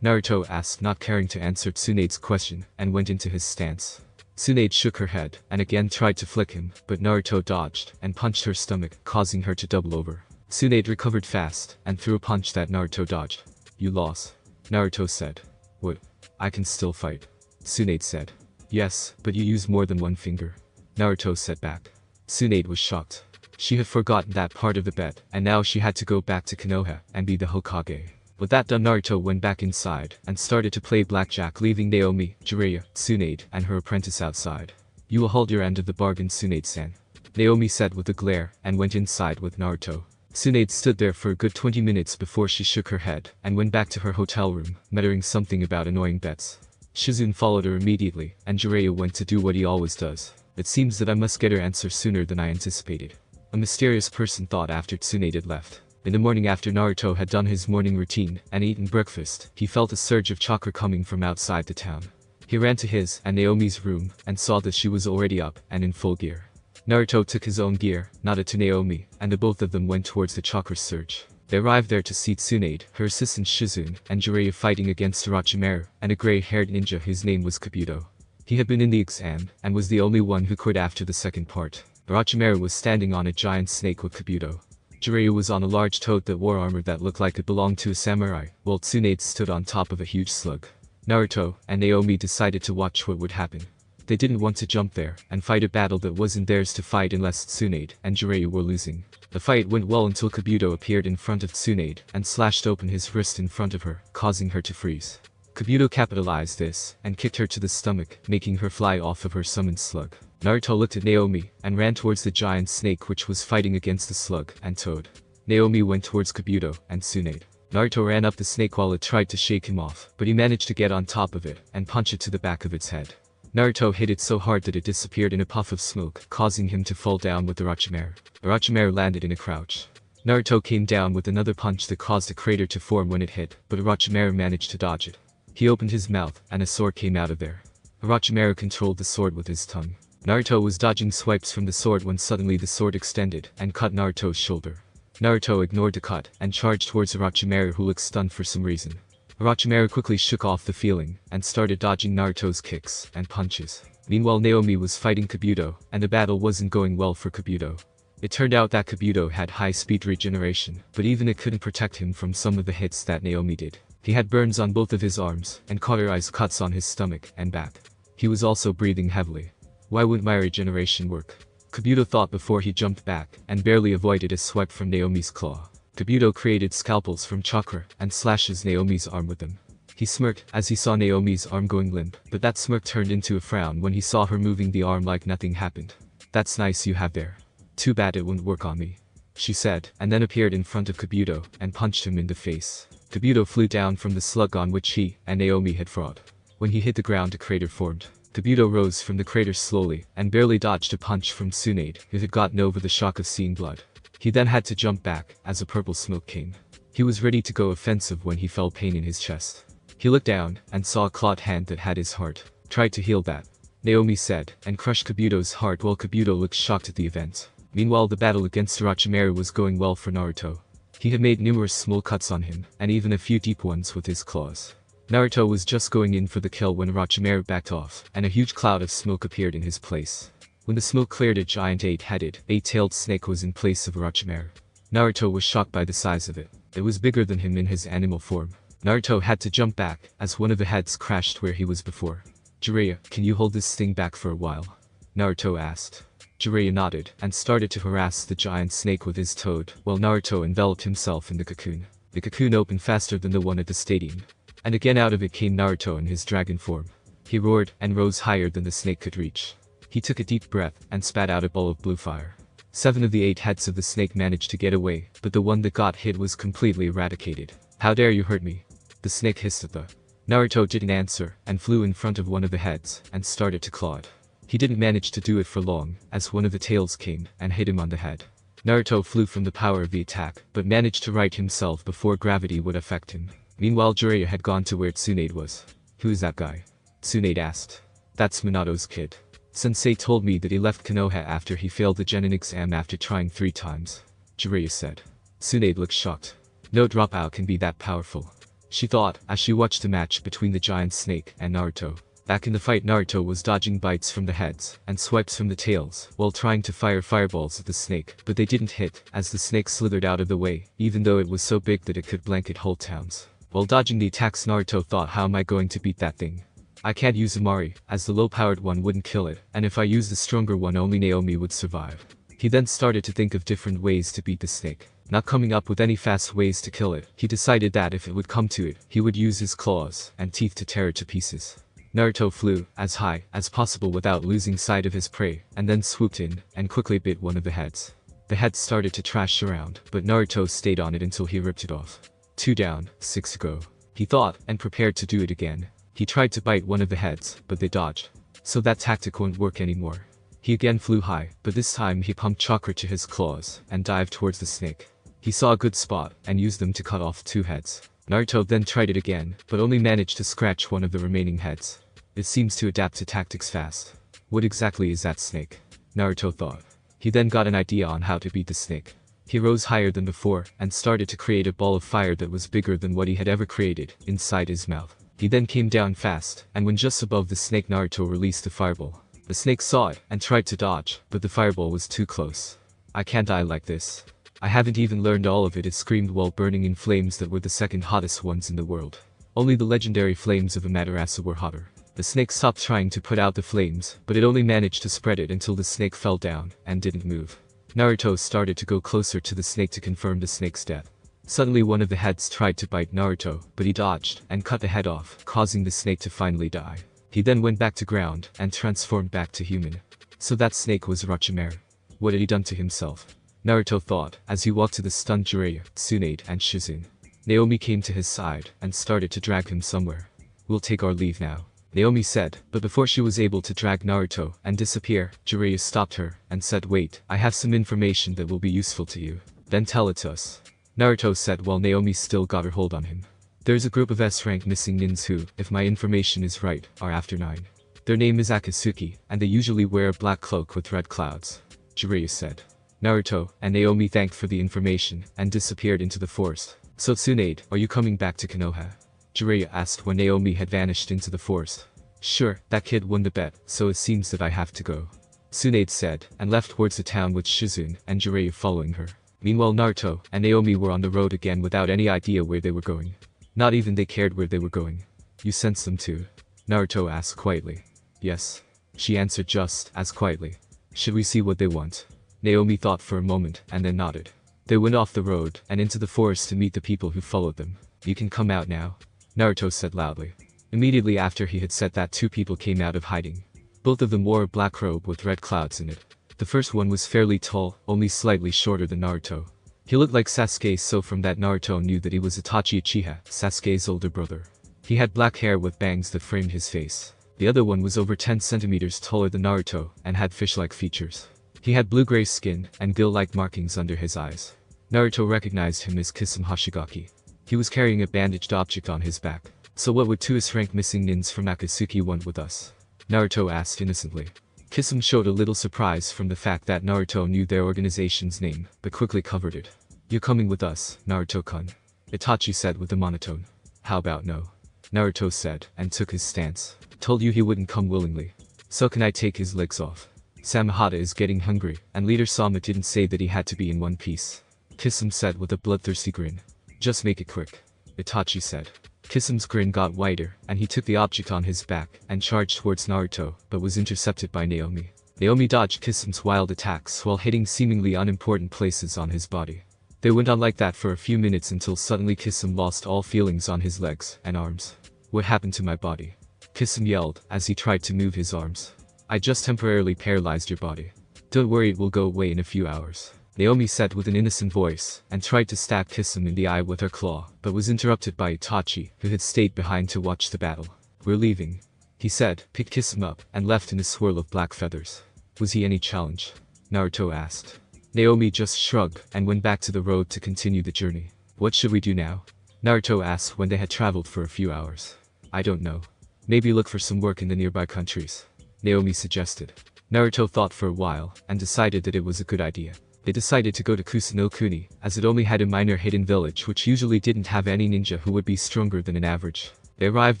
Naruto asked, not caring to answer Tsunade's question, and went into his stance. Tsunade shook her head, and again tried to flick him, but Naruto dodged, and punched her stomach, causing her to double over. Tsunade recovered fast, and threw a punch that Naruto dodged. You lost. Naruto said. What? I can still fight. Tsunade said. Yes, but you use more than one finger. Naruto said back. Tsunade was shocked. She had forgotten that part of the bet, and now she had to go back to Konoha, and be the Hokage. With that done, Naruto went back inside, and started to play blackjack, leaving Naomi, Jiraiya, Tsunade, and her apprentice outside. You will hold your end of the bargain, Tsunade-san. Naomi said with a glare, and went inside with Naruto. Tsunade stood there for a good 20 minutes before she shook her head, and went back to her hotel room, muttering something about annoying bets. Shizune followed her immediately, and Jiraiya went to do what he always does. It seems that I must get her answer sooner than I anticipated. A mysterious person thought after Tsunade had left. In the morning, after Naruto had done his morning routine and eaten breakfast, he felt a surge of chakra coming from outside the town. He ran to his and Naomi's room, and saw that she was already up and in full gear. Naruto took his own gear, nodded to Naomi, and the both of them went towards the chakra surge. They arrived there to see Tsunade, her assistant Shizune, and Jiraiya fighting against Orochimaru, and a grey-haired ninja whose name was Kabuto. He had been in the exam, and was the only one who quit after the second part. Orochimaru was standing on a giant snake with Kabuto. Jiraiya was on a large toad that wore armor that looked like it belonged to a samurai, while Tsunade stood on top of a huge slug. Naruto and Naomi decided to watch what would happen. They didn't want to jump there and fight a battle that wasn't theirs to fight unless Tsunade and Jiraiya were losing. The fight went well until Kabuto appeared in front of Tsunade and slashed open his wrist in front of her, causing her to freeze. Kabuto capitalized this and kicked her to the stomach, making her fly off of her summoned slug. Naruto looked at Naomi and ran towards the giant snake which was fighting against the slug and toad. Naomi went towards Kabuto and Tsunade. Naruto ran up the snake while it tried to shake him off, but he managed to get on top of it and punch it to the back of its head. Naruto hit it so hard that it disappeared in a puff of smoke, causing him to fall down with Orochimaru. Orochimaru landed in a crouch. Naruto came down with another punch that caused a crater to form when it hit, but Orochimaru managed to dodge it. He opened his mouth, and a sword came out of there. Orochimaru controlled the sword with his tongue. Naruto was dodging swipes from the sword when suddenly the sword extended and cut Naruto's shoulder. Naruto ignored the cut and charged towards Orochimaru, who looked stunned for some reason. Orochimaru quickly shook off the feeling and started dodging Naruto's kicks and punches. Meanwhile, Naomi was fighting Kabuto, and the battle wasn't going well for Kabuto. It turned out that Kabuto had high-speed regeneration, but even it couldn't protect him from some of the hits that Naomi did. He had burns on both of his arms and cauterized cuts on his stomach and back. He was also breathing heavily. Why wouldn't my regeneration work? Kabuto thought before he jumped back and barely avoided a swipe from Naomi's claw. Kabuto created scalpels from chakra and slashes Naomi's arm with them. He smirked as he saw Naomi's arm going limp, but that smirk turned into a frown when he saw her moving the arm like nothing happened. That's nice you have there. Too bad it wouldn't work on me, she said, and then appeared in front of Kabuto and punched him in the face. Kabuto flew down from the slug on which he and Naomi had fought. When he hit the ground, a crater formed. Kabuto rose from the crater slowly and barely dodged a punch from Tsunade, who had gotten over the shock of seeing blood. He then had to jump back as a purple smoke came. He was ready to go offensive when he felt pain in his chest. He looked down and saw a clawed hand that had his heart. Tried to heal that, Naomi said, and crushed Kabuto's heart while Kabuto looked shocked at the event. Meanwhile, the battle against Orochimaru was going well for Naruto. He had made numerous small cuts on him, and even a few deep ones with his claws. Naruto was just going in for the kill when Orochimaru backed off, and a huge cloud of smoke appeared in his place. When the smoke cleared, a giant eight-headed, eight-tailed snake was in place of Orochimaru. Naruto was shocked by the size of it. It was bigger than him in his animal form. Naruto had to jump back, as one of the heads crashed where he was before. Jiraiya, can you hold this thing back for a while? Naruto asked. Jiraiya nodded, and started to harass the giant snake with his toad, while Naruto enveloped himself in the cocoon. The cocoon opened faster than the one at the stadium. And again out of it came Naruto in his dragon form. He roared and rose higher than the snake could reach. He took a deep breath and spat out a ball of blue fire. 7 of the 8 heads of the snake managed to get away, but the one that got hit was completely eradicated. How dare you hurt me? The snake hissed at the. Naruto didn't answer and flew in front of one of the heads and started to claw it. He didn't manage to do it for long, as one of the tails came and hit him on the head. Naruto flew from the power of the attack, but managed to right himself before gravity would affect him. Meanwhile Jiraiya had gone to where Tsunade was. "Who is that guy?" Tsunade asked. "That's Minato's kid. Sensei told me that he left Konoha after he failed the Genin exam after trying 3 times. Jiraiya said. Tsunade looked shocked. No dropout can be that powerful, she thought, as she watched the match between the giant snake and Naruto. Back in the fight, Naruto was dodging bites from the heads and swipes from the tails while trying to fire fireballs at the snake, but they didn't hit, as the snake slithered out of the way, even though it was so big that it could blanket whole towns. While dodging the attacks, Naruto thought, how am I going to beat that thing? I can't use Amari, as the low-powered one wouldn't kill it, and if I use the stronger one only Naomi would survive. He then started to think of different ways to beat the snake. Not coming up with any fast ways to kill it, he decided that if it would come to it, he would use his claws and teeth to tear it to pieces. Naruto flew as high as possible without losing sight of his prey, and then swooped in and quickly bit one of the heads. The head started to trash around, but Naruto stayed on it until he ripped it off. 2 down, 6 to go, he thought, and prepared to do it again. He tried to bite one of the heads, but they dodged. So that tactic won't work anymore. He again flew high, but this time he pumped chakra to his claws and dived towards the snake. He saw a good spot and used them to cut off 2 heads. Naruto then tried it again, but only managed to scratch one of the remaining heads. It seems to adapt to tactics fast. What exactly is that snake? Naruto thought. He then got an idea on how to beat the snake. He rose higher than before and started to create a ball of fire that was bigger than what he had ever created inside his mouth. He then came down fast, and when just above the snake, Naruto released the fireball. The snake saw it and tried to dodge, but the fireball was too close. I can't die like this. I haven't even learned all of it, it screamed while burning in flames that were the second hottest ones in the world. Only the legendary flames of Amaterasu were hotter. The snake stopped trying to put out the flames, but it only managed to spread it until the snake fell down and didn't move. Naruto started to go closer to the snake to confirm the snake's death. Suddenly one of the heads tried to bite Naruto, but he dodged and cut the head off, causing the snake to finally die. He then went back to ground and transformed back to human. So that snake was Orochimaru. What had he done to himself? Naruto thought, as he walked to the stunned Jiraiya, Tsunade, and Shizune. Naomi came to his side and started to drag him somewhere. We'll take our leave now, Naomi said, but before she was able to drag Naruto and disappear, Jiraiya stopped her and said, wait, I have some information that will be useful to you. Then tell it to us, Naruto said while Naomi still got her hold on him. There's a group of S-rank missing nins who, if my information is right, are after 9. Their name is Akatsuki, and they usually wear a black cloak with red clouds, Jiraiya said. Naruto and Naomi thanked for the information and disappeared into the forest. So Tsunade, are you coming back to Konoha? Jiraiya asked when Naomi had vanished into the forest. Sure, that kid won the bet, so it seems that I have to go, Tsunade said, and left towards the town with Shizune and Jiraiya following her. Meanwhile Naruto and Naomi were on the road again without any idea where they were going. Not even they cared where they were going. You sense them too? Naruto asked quietly. Yes, she answered just as quietly. Should we see what they want? Naomi thought for a moment and then nodded. They went off the road and into the forest to meet the people who followed them. You can come out now, Naruto said loudly. Immediately after he had said that, 2 people came out of hiding. Both of them wore a black robe with red clouds in it. The first one was fairly tall, only slightly shorter than Naruto. He looked like Sasuke, so from that Naruto knew that he was Itachi Uchiha, Sasuke's older brother. He had black hair with bangs that framed his face. The other one was over 10 centimeters taller than Naruto and had fish-like features. He had blue-gray skin and gill-like markings under his eyes. Naruto recognized him as Kisame Hoshigaki. He was carrying a bandaged object on his back. So what would 2 S-rank missing nins from Akatsuki want with us? Naruto asked innocently. Kisame showed a little surprise from the fact that Naruto knew their organization's name, but quickly covered it. You're coming with us, Naruto-kun, Itachi said with a monotone. How about no? Naruto said, and took his stance. Told you he wouldn't come willingly. So can I take his legs off? Samahata is getting hungry, and Leader Sama didn't say that he had to be in one piece, Kisame said with a bloodthirsty grin. Just make it quick, Itachi said. Kisame's grin got wider, and he took the object on his back and charged towards Naruto, but was intercepted by Naomi. Naomi dodged Kisame's wild attacks while hitting seemingly unimportant places on his body. They went on like that for a few minutes until suddenly Kisame lost all feelings on his legs and arms. What happened to my body? Kisame yelled as he tried to move his arms. I just temporarily paralyzed your body. Don't worry, it will go away in a few hours, Naomi said with an innocent voice, and tried to stab Kisame in the eye with her claw, but was interrupted by Itachi, who had stayed behind to watch the battle. We're leaving, he said, picked him up, and left in a swirl of black feathers. Was he any challenge? Naruto asked. Naomi just shrugged and went back to the road to continue the journey. What should we do now? Naruto asked when they had traveled for a few hours. I don't know. Maybe look for some work in the nearby countries, Naomi suggested. Naruto thought for a while and decided that it was a good idea. They decided to go to Kusanokuni, as it only had a minor hidden village which usually didn't have any ninja who would be stronger than an average. They arrived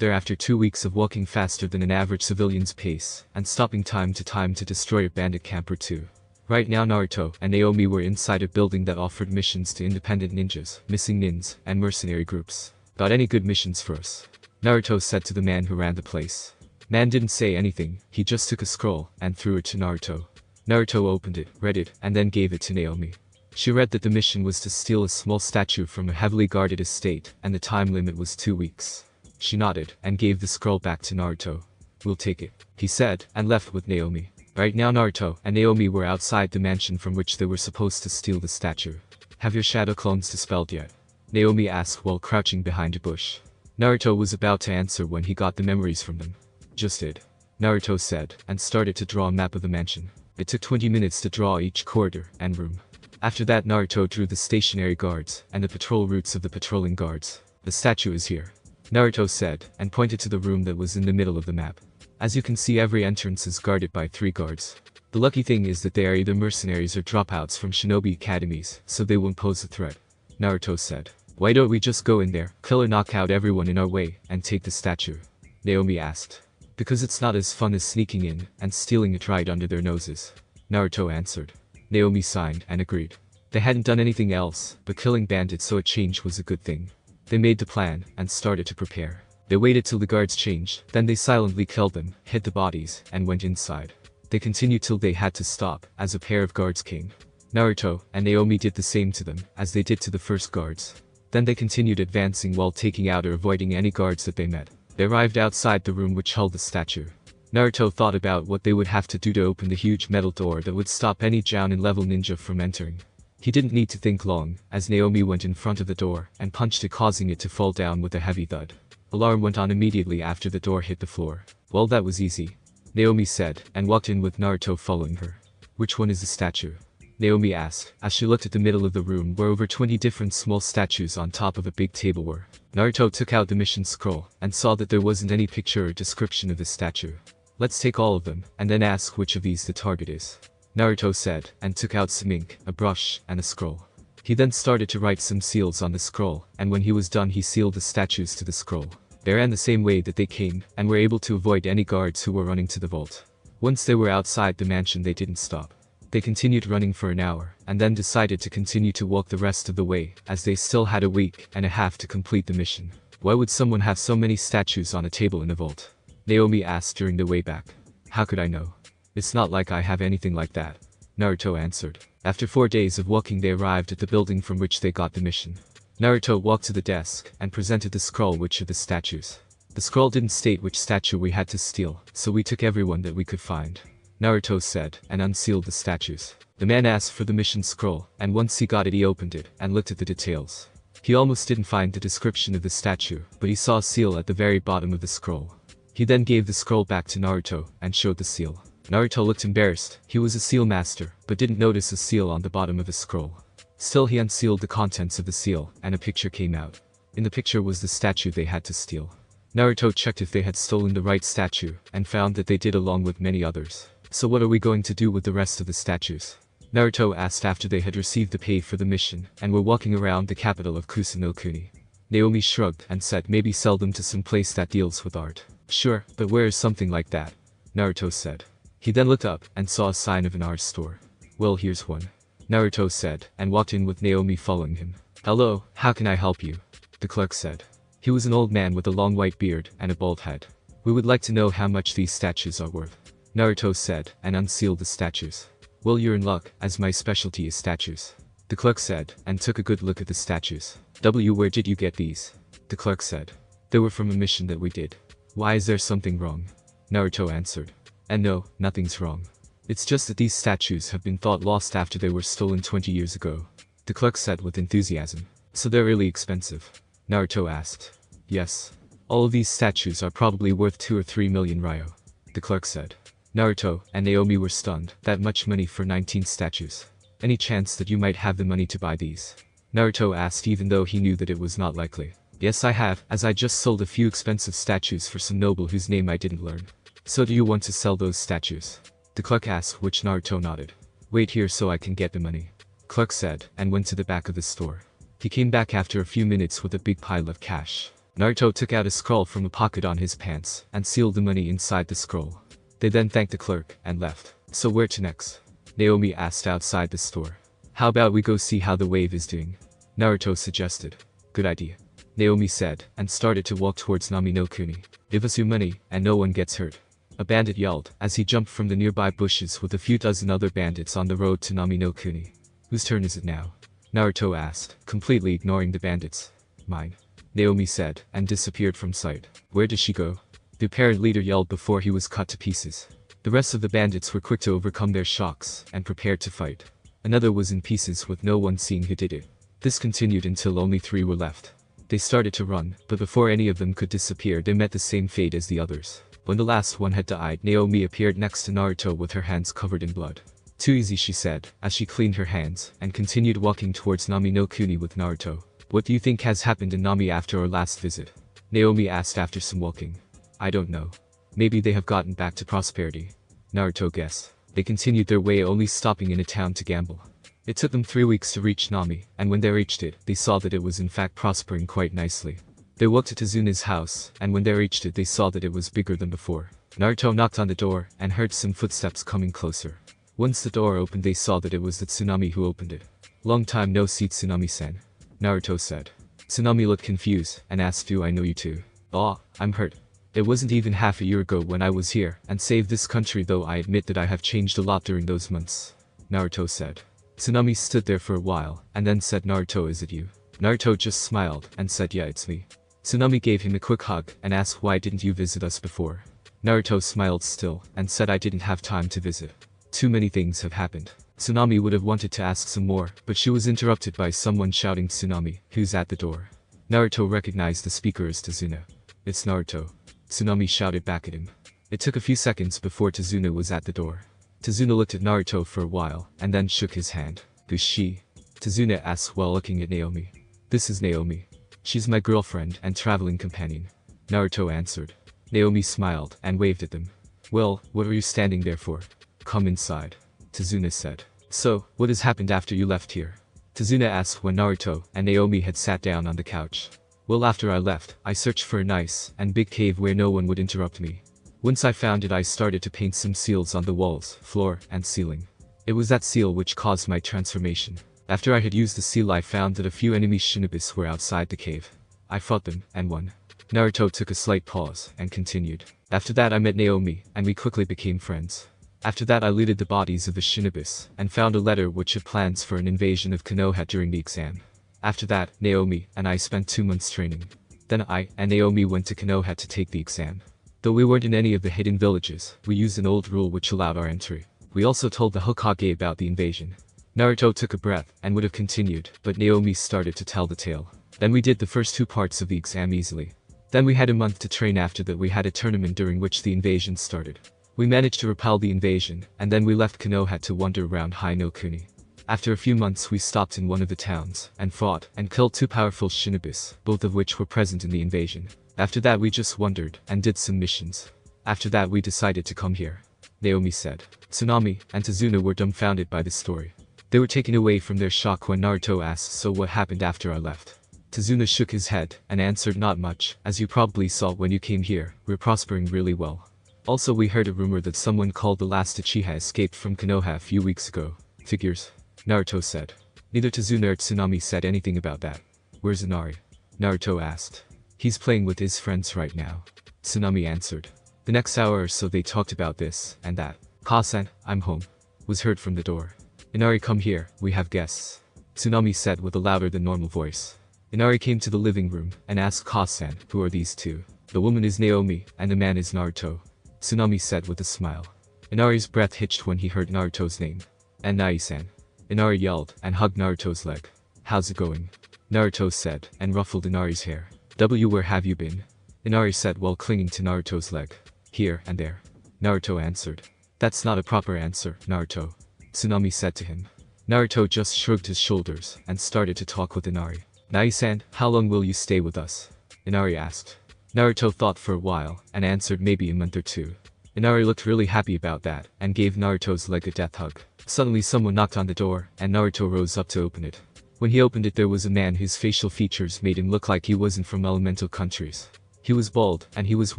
there after 2 weeks of walking faster than an average civilian's pace, and stopping time to destroy a bandit camp or two. Right now Naruto and Naomi were inside a building that offered missions to independent ninjas, missing nins, and mercenary groups. Got any good missions for us? Naruto said to the man who ran the place. Man didn't say anything, he just took a scroll and threw it to Naruto. Naruto opened it, read it, and then gave it to Naomi. She read that the mission was to steal a small statue from a heavily guarded estate, and the time limit was 2 weeks. She nodded and gave the scroll back to Naruto. We'll take it, he said, and left with Naomi. Right now Naruto and Naomi were outside the mansion from which they were supposed to steal the statue. Have your shadow clones dispelled yet? Naomi asked while crouching behind a bush. Naruto was about to answer when he got the memories from them. Just did, Naruto said, and started to draw a map of the mansion. It took 20 minutes to draw each corridor and room. After that Naruto drew the stationary guards and the patrol routes of the patrolling guards. The statue is here, Naruto said, and pointed to the room that was in the middle of the map. As you can see, every entrance is guarded by 3 guards. The lucky thing is that they are either mercenaries or dropouts from shinobi academies, so they won't pose a threat, Naruto said. Why don't we just go in there, kill or knock out everyone in our way, and take the statue? Naomi asked. Because it's not as fun as sneaking in and stealing it right under their noses, Naruto answered. Naomi signed and agreed. They hadn't done anything else but killing bandits, so a change was a good thing. They made the plan and started to prepare. They waited till the guards changed, then they silently killed them, hid the bodies, and went inside. They continued till they had to stop, as a pair of guards came. Naruto and Naomi did the same to them, as they did to the first guards. Then they continued advancing while taking out or avoiding any guards that they met. They arrived outside the room which held the statue. Naruto thought about what they would have to do to open the huge metal door that would stop any Jounin level ninja from entering. He didn't need to think long, as Naomi went in front of the door and punched it, causing it to fall down with a heavy thud. Alarm went on immediately after the door hit the floor. Well, that was easy, Naomi said, and walked in with Naruto following her. Which one is the statue? Naomi asked, as she looked at the middle of the room where over 20 different small statues on top of a big table were. Naruto took out the mission scroll and saw that there wasn't any picture or description of the statue. Let's take all of them, and then ask which of these the target is, Naruto said, and took out some ink, a brush, and a scroll. He then started to write some seals on the scroll, and when he was done he sealed the statues to the scroll. They ran the same way that they came, and were able to avoid any guards who were running to the vault. Once they were outside the mansion they didn't stop. They continued running for an hour, and then decided to continue to walk the rest of the way, as they still had a week and a half to complete the mission. Why would someone have so many statues on a table in a vault? Naomi asked during the way back. How could I know? It's not like I have anything like that, Naruto answered. After 4 days of walking they arrived at the building from which they got the mission. Naruto walked to the desk and presented the scroll which of the statues. The scroll didn't state which statue we had to steal, so we took everyone that we could find, Naruto said, and unsealed the statues. The man asked for the mission scroll, and once he got it he opened it and looked at the details. He almost didn't find the description of the statue, but he saw a seal at the very bottom of the scroll. He then gave the scroll back to Naruto and showed the seal. Naruto looked embarrassed. He was a seal master, but didn't notice a seal on the bottom of the scroll. Still, he unsealed the contents of the seal, and a picture came out. In the picture was the statue they had to steal. Naruto checked if they had stolen the right statue, and found that they did, along with many others. So what are we going to do with the rest of the statues? Naruto asked after they had received the pay for the mission, and were walking around the capital of Kusanokuni. Naomi shrugged and said maybe sell them to some place that deals with art. Sure, but where is something like that? Naruto said. He then looked up and saw a sign of an art store. Well, here's one, Naruto said, and walked in with Naomi following him. Hello, how can I help you? The clerk said. He was an old man with a long white beard and a bald head. We would like to know how much these statues are worth, Naruto said, and unsealed the statues. Well, you're in luck, as my specialty is statues, the clerk said, and took a good look at the statues. Where did you get these? The clerk said. They were from a mission that we did. Why, is there something wrong? Naruto answered. And no, nothing's wrong. It's just that these statues have been thought lost after they were stolen 20 years ago, the clerk said with enthusiasm. So they're really expensive? Naruto asked. Yes. All of these statues are probably worth 2 or 3 million ryo. The clerk said. Naruto and Naomi were stunned. That much money for 19 statues. Any chance that you might have the money to buy these? Naruto asked, even though he knew that it was not likely. Yes, I have, as I just sold a few expensive statues for some noble whose name I didn't learn. So do you want to sell those statues? The clerk asked, which Naruto nodded. Wait here so I can get the money. Clerk said, and went to the back of the store. He came back after a few minutes with a big pile of cash. Naruto took out a scroll from a pocket on his pants and sealed the money inside the scroll. They then thanked the clerk and left. So where to next? Naomi asked outside the store. How about we go see how the wave is doing? Naruto suggested. Good idea. Naomi said, and started to walk towards Nami no Kuni. Give us your money, and no one gets hurt. A bandit yelled, as he jumped from the nearby bushes with a few dozen other bandits on the road to Nami no Kuni. Whose turn is it now? Naruto asked, completely ignoring the bandits. Mine. Naomi said, and disappeared from sight. Where did she go? The apparent leader yelled before he was cut to pieces. The rest of the bandits were quick to overcome their shocks, and prepared to fight. Another was in pieces with no one seeing who did it. This continued until only 3 were left. They started to run, but before any of them could disappear they met the same fate as the others. When the last one had died, Naomi appeared next to Naruto with her hands covered in blood. Too easy, she said, as she cleaned her hands, and continued walking towards Nami no Kuni with Naruto. What do you think has happened to Nami after our last visit? Naomi asked after some walking. I don't know. Maybe they have gotten back to prosperity. Naruto guessed. They continued their way, only stopping in a town to gamble. It took them 3 weeks to reach Nami, and when they reached it, they saw that it was in fact prospering quite nicely. They walked to Tazuna's house, and when they reached it they saw that it was bigger than before. Naruto knocked on the door, and heard some footsteps coming closer. Once the door opened they saw that it was the Tsunami who opened it. Long time no see, Tsunami-san. Naruto said. Tsunami looked confused, and asked, do I know you too? Oh, I'm hurt. It wasn't even half a year ago when I was here, and saved this country, though I admit that I have changed a lot during those months. Naruto said. Tsunami stood there for a while, and then said, Naruto, is it you? Naruto just smiled, and said, yeah, it's me. Tsunami gave him a quick hug, and asked, why didn't you visit us before? Naruto smiled still, and said, I didn't have time to visit. Too many things have happened. Tsunami would have wanted to ask some more, but she was interrupted by someone shouting, Tsunami, who's at the door? Naruto recognized the speaker as Tazuna. It's Naruto. Tsunami shouted back at him. It took a few seconds before Tazuna was at the door. Tazuna looked at Naruto for a while, and then shook his hand. Who's she? Tazuna asked while looking at Naomi. This is Naomi. She's my girlfriend and traveling companion. Naruto answered. Naomi smiled and waved at them. Well, what are you standing there for? Come inside. Tazuna said. So, what has happened after you left here? Tazuna asked when Naruto and Naomi had sat down on the couch. Well, after I left, I searched for a nice and big cave where no one would interrupt me. Once I found it, I started to paint some seals on the walls, floor, and ceiling. It was that seal which caused my transformation. After I had used the seal, I found that a few enemy shinobis were outside the cave. I fought them, and won. Naruto took a slight pause, and continued. After that I met Naomi, and we quickly became friends. After that I looted the bodies of the shinobis, and found a letter which had plans for an invasion of Konoha during the exam. After that, Naomi and I spent 2 months training. Then I and Naomi went to Konoha to take the exam. Though we weren't in any of the hidden villages, we used an old rule which allowed our entry. We also told the Hokage about the invasion. Naruto took a breath and would have continued, but Naomi started to tell the tale. Then we did the first 2 parts of the exam easily. Then we had a month to train. After that we had a tournament during which the invasion started. We managed to repel the invasion, and then we left Konoha to wander around Hai no Kuni. After a few months we stopped in one of the towns, and fought, and killed 2 powerful shinobis, both of which were present in the invasion. After that we just wandered, and did some missions. After that we decided to come here. Naomi said. Tsunami and Tazuna were dumbfounded by this story. They were taken away from their shock when Naruto asked, so what happened after I left? Tazuna shook his head, and answered, not much, as you probably saw when you came here, we're prospering really well. Also we heard a rumor that someone called the last Uchiha escaped from Konoha a few weeks ago. Figures. Naruto said. Neither Tazuna or Tsunami said anything about that. Where's Inari? Naruto asked. He's playing with his friends right now. Tsunami answered. The next hour or so they talked about this and that. Ka-san, I'm home. Was heard from the door. Inari, come here, we have guests. Tsunami said with a louder than normal voice. Inari came to the living room and asked Ka-san, who are these 2? The woman is Naomi and the man is Naruto. Tsunami said with a smile. Inari's breath hitched when he heard Naruto's name. And Nai-san. Inari yelled and hugged Naruto's leg. How's it going? Naruto said and ruffled Inari's hair. Where have you been? Inari said while clinging to Naruto's leg. Here and there. Naruto answered. That's not a proper answer, Naruto. Tsunami said to him. Naruto just shrugged his shoulders and started to talk with Inari. Nai-san, how long will you stay with us? Inari asked. Naruto thought for a while and answered maybe a month or two. Inari looked really happy about that and gave Naruto's leg a death hug. Suddenly someone knocked on the door and Naruto rose up to open it. When he opened it there was a man whose facial features made him look like he wasn't from elemental countries. He was bald and he was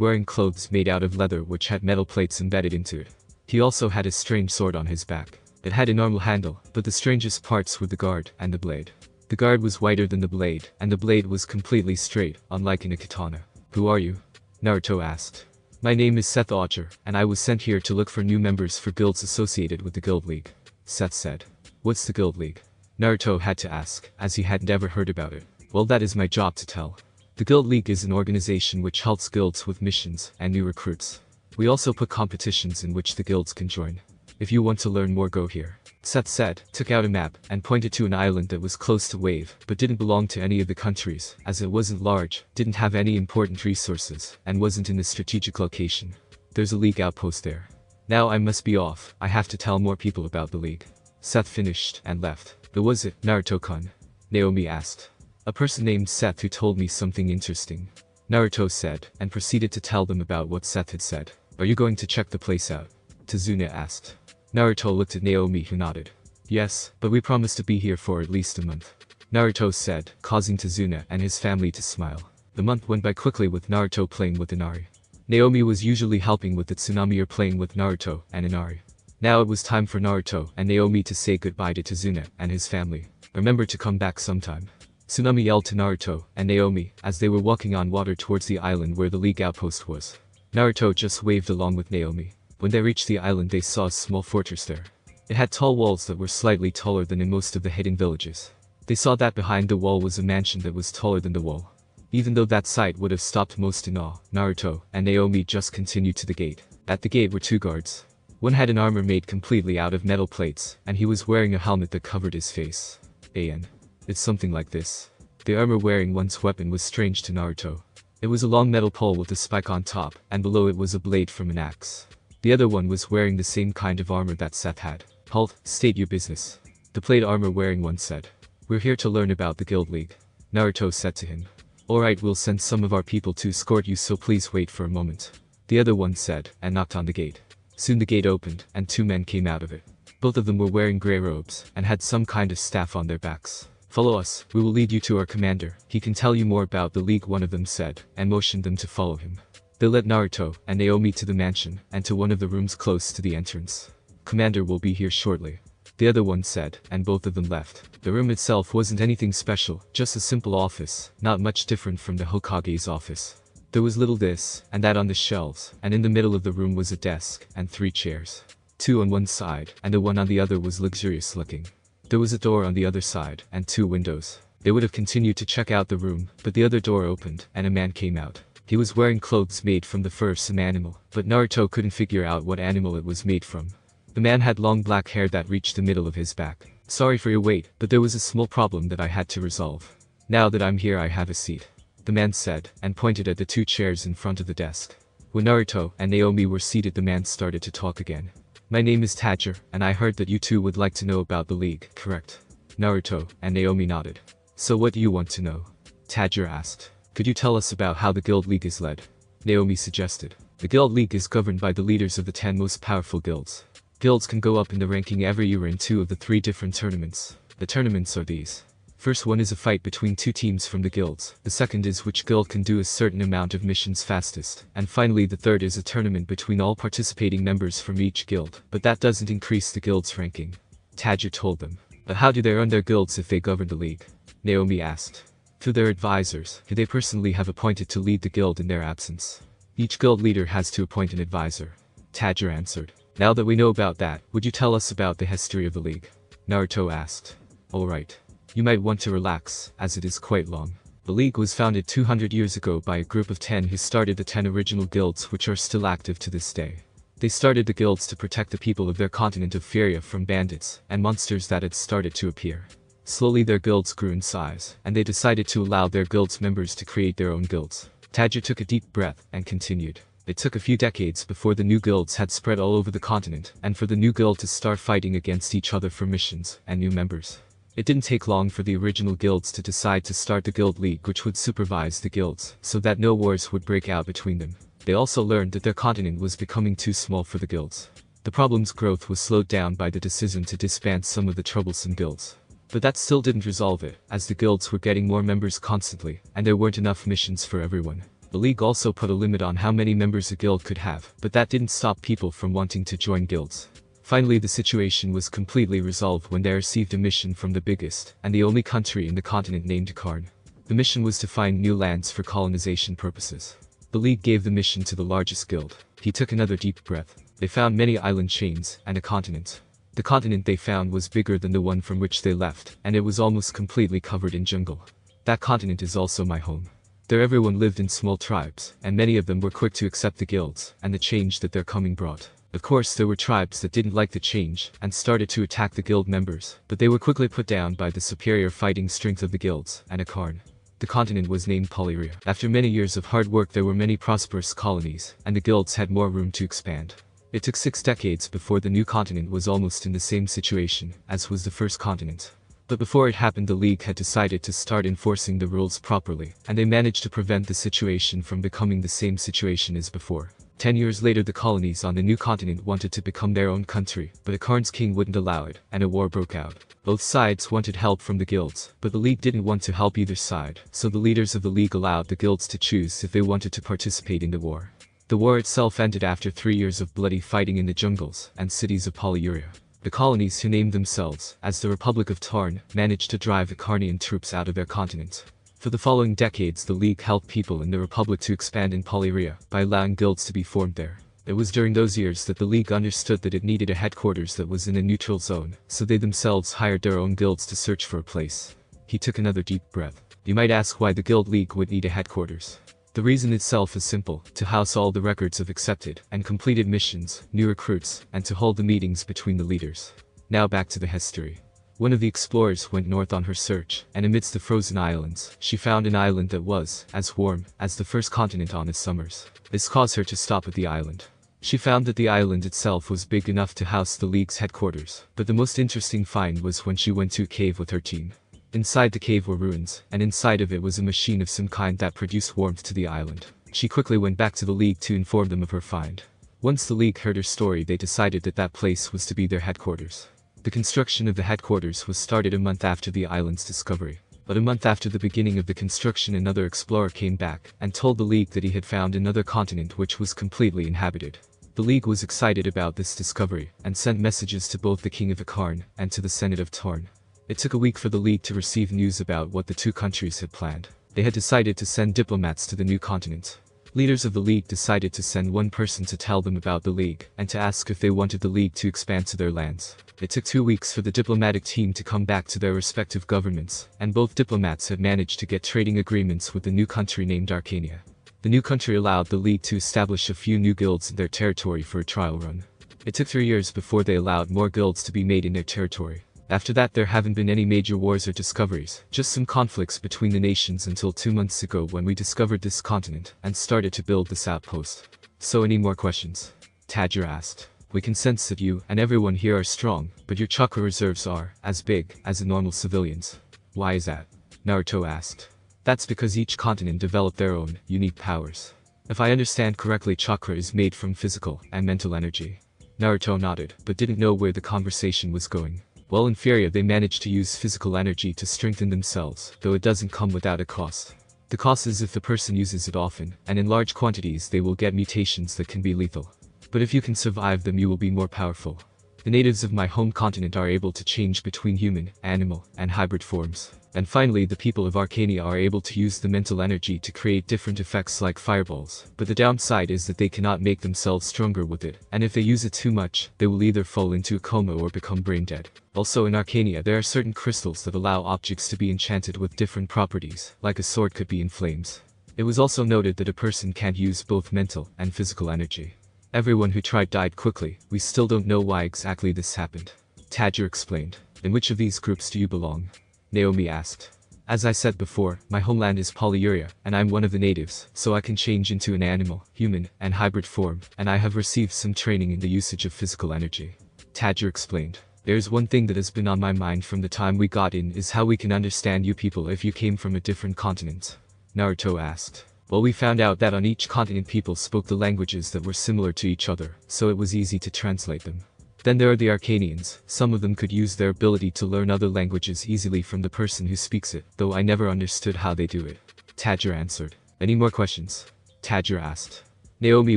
wearing clothes made out of leather which had metal plates embedded into it. He also had a strange sword on his back. It had a normal handle, but the strangest parts were the guard and the blade. The guard was wider than the blade, and the blade was completely straight, unlike in a katana. Who are you? Naruto asked. My name is Seth Archer, and I was sent here to look for new members for guilds associated with the Guild League. Seth said. What's the Guild League? Naruto had to ask, as he had never heard about it. Well, that is my job to tell. The Guild League is an organization which helps guilds with missions and new recruits. We also put competitions in which the guilds can join. If you want to learn more, go here. Seth said, took out a map, and pointed to an island that was close to Wave, but didn't belong to any of the countries, as it wasn't large, didn't have any important resources, and wasn't in a strategic location. There's a league outpost there. Now I must be off, I have to tell more people about the league. Seth finished and left. Who was it, Naruto-kun? Naomi asked. A person named Seth who told me something interesting. Naruto said, and proceeded to tell them about what Seth had said. Are you going to check the place out? Tazuna asked. Naruto looked at Naomi who nodded. Yes, but we promised to be here for at least a month. Naruto said, causing Tazuna and his family to smile. The month went by quickly with Naruto playing with Inari. Naomi was usually helping with the Tsunami or playing with Naruto and Inari. Now it was time for Naruto and Naomi to say goodbye to Tazuna and his family. Remember to come back sometime. Tsunami yelled to Naruto and Naomi as they were walking on water towards the island where the league outpost was. Naruto just waved along with Naomi. When they reached the island they saw a small fortress there. It had tall walls that were slightly taller than in most of the hidden villages. They saw that behind the wall was a mansion that was taller than the wall. Even though that sight would have stopped most in awe, Naruto and Naomi just continued to the gate. At the gate were two guards. One had an armor made completely out of metal plates, and he was wearing a helmet that covered his face. It's something like this. The armor wearing one's weapon was strange to Naruto. It was a long metal pole with a spike on top, and below it was a blade from an axe. The other one was wearing the same kind of armor that Seth had. Halt, state your business. The plate armor wearing one said. We're here to learn about the Guild League. Naruto said to him. Alright, we'll send some of our people to escort you, so please wait for a moment. The other one said, and knocked on the gate. Soon the gate opened, and two men came out of it. Both of them were wearing grey robes, and had some kind of staff on their backs. Follow us, we will lead you to our commander. He can tell you more about the league, one of them said, and motioned them to follow him. They led Naruto and Naomi to the mansion, and to one of the rooms close to the entrance. Commander will be here shortly. The other one said, and both of them left. The room itself wasn't anything special, just a simple office, not much different from the Hokage's office. There was little this and that on the shelves, and in the middle of the room was a desk and 3 chairs. 2 on one side, and the one on the other was luxurious looking. There was a door on the other side, and 2 windows. They would have continued to check out the room, but the other door opened, and a man came out. He was wearing clothes made from the fur of some animal, but Naruto couldn't figure out what animal it was made from. The man had long black hair that reached the middle of his back. Sorry for your wait, but there was a small problem that I had to resolve. Now that I'm here I have a seat. The man said, and pointed at the 2 chairs in front of the desk. When Naruto and Naomi were seated the man started to talk again. My name is Tajer, and I heard that you two would like to know about the league, correct? Naruto and Naomi nodded. So what do you want to know? Tajer asked. Could you tell us about how the Guild League is led? Naomi suggested. The Guild League is governed by the leaders of the 10 most powerful guilds. Guilds can go up in the ranking every year in 2 of the 3 different tournaments. The tournaments are these. First one is a fight between 2 teams from the guilds. The second is which guild can do a certain amount of missions fastest. And finally the third is a tournament between all participating members from each guild. But that doesn't increase the guild's ranking. Tajer told them. But how do they earn their guilds if they govern the league? Naomi asked. Through their advisors, who they personally have appointed to lead the guild in their absence. Each guild leader has to appoint an advisor. Tajer answered. Now that we know about that, would you tell us about the history of the league? Naruto asked. Alright. You might want to relax, as it is quite long. The league was founded 200 years ago by a group of 10 who started the 10 original guilds which are still active to this day. They started the guilds to protect the people of their continent of Feria from bandits and monsters that had started to appear. Slowly their guilds grew in size, and they decided to allow their guild's members to create their own guilds. Tadger took a deep breath and continued. It took a few decades before the new guilds had spread all over the continent, and for the new guild to start fighting against each other for missions and new members. It didn't take long for the original guilds to decide to start the guild league which would supervise the guilds, so that no wars would break out between them. They also learned that their continent was becoming too small for the guilds. The problem's growth was slowed down by the decision to disband some of the troublesome guilds. But that still didn't resolve it, as the guilds were getting more members constantly, and there weren't enough missions for everyone. The league also put a limit on how many members a guild could have, but that didn't stop people from wanting to join guilds. Finally, the situation was completely resolved when they received a mission from the biggest and the only country in the continent named Karn. The mission was to find new lands for colonization purposes. The league gave the mission to the largest guild. He took another deep breath. They found many island chains and a continent. The continent they found was bigger than the one from which they left, and it was almost completely covered in jungle. That continent is also my home. There everyone lived in small tribes, and many of them were quick to accept the guilds and the change that their coming brought. Of course, there were tribes that didn't like the change and started to attack the guild members, but they were quickly put down by the superior fighting strength of the guilds and a Karn. The continent was named Polyria. After many years of hard work, there were many prosperous colonies, and the guilds had more room to expand. It took 6 decades before the new continent was almost in the same situation as was the first continent. But before it happened, the league had decided to start enforcing the rules properly, and they managed to prevent the situation from becoming the same situation as before. 10 years later, the colonies on the new continent wanted to become their own country, but Akarn's king wouldn't allow it, and a war broke out. Both sides wanted help from the guilds, but the league didn't want to help either side, so the leaders of the league allowed the guilds to choose if they wanted to participate in the war. The war itself ended after 3 years of bloody fighting in the jungles and cities of Polyuria. The colonies, who named themselves as the Republic of Tarn, managed to drive the Karnian troops out of their continent. For the following decades, the league helped people in the Republic to expand in Polyuria by allowing guilds to be formed there. It was during those years that the league understood that it needed a headquarters that was in a neutral zone, so they themselves hired their own guilds to search for a place. He took another deep breath. You might ask why the guild league would need a headquarters. The reason itself is simple: to house all the records of accepted and completed missions, new recruits, and to hold the meetings between the leaders. Now back to the history. One of the explorers went north on her search, and amidst the frozen islands, she found an island that was as warm as the first continent on its summers. This caused her to stop at the island. She found that the island itself was big enough to house the league's headquarters, but the most interesting find was when she went to a cave with her team. Inside the cave were ruins, and inside of it was a machine of some kind that produced warmth to the island. She quickly went back to the league to inform them of her find. Once the league heard her story, they decided that that place was to be their headquarters. The construction of the headquarters was started a month after the island's discovery. But a month after the beginning of the construction, another explorer came back and told the league that he had found another continent which was completely inhabited. The league was excited about this discovery and sent messages to both the king of Akarn and to the Senate of Tarn. It took a week for the league to receive news about what the two countries had planned. They had decided to send diplomats to the new continent. Leaders of the league decided to send one person to tell them about the league and to ask if they wanted the league to expand to their lands. It took 2 weeks for the diplomatic team to come back to their respective governments, and both diplomats had managed to get trading agreements with the new country named Arcania. The new country allowed the league to establish a few new guilds in their territory for a trial run. It took 3 years before they allowed more guilds to be made in their territory. After that, there haven't been any major wars or discoveries, just some conflicts between the nations until 2 months ago when we discovered this continent and started to build this outpost. So, any more questions? Tadger asked. We can sense that you and everyone here are strong, but your chakra reserves are as big as a normal civilian's. Why is that? Naruto asked. That's because each continent developed their own unique powers. If I understand correctly, chakra is made from physical and mental energy. Naruto nodded, but didn't know where the conversation was going. Well, in Feria they manage to use physical energy to strengthen themselves, though it doesn't come without a cost. The cost is if the person uses it often, and in large quantities, they will get mutations that can be lethal. But if you can survive them, you will be more powerful. The natives of my home continent are able to change between human, animal, and hybrid forms. And finally, the people of Arcania are able to use the mental energy to create different effects like fireballs, but the downside is that they cannot make themselves stronger with it, and if they use it too much, they will either fall into a coma or become brain dead. Also, in Arcania there are certain crystals that allow objects to be enchanted with different properties, like a sword could be in flames. It was also noted that a person can't use both mental and physical energy. Everyone who tried died quickly. We still don't know why exactly this happened. Tadger explained. In which of these groups do you belong? Naomi asked. As I said before, my homeland is Polyuria, and I'm one of the natives, so I can change into an animal, human, and hybrid form, and I have received some training in the usage of physical energy. Tadger explained. There's one thing that has been on my mind from the time we got in is how we can understand you people if you came from a different continent. Naruto asked. Well, we found out that on each continent people spoke the languages that were similar to each other, so it was easy to translate them. Then there are the Arcanians. Some of them could use their ability to learn other languages easily from the person who speaks it, though I never understood how they do it. Tadger answered. Any more questions? Tadger asked. Naomi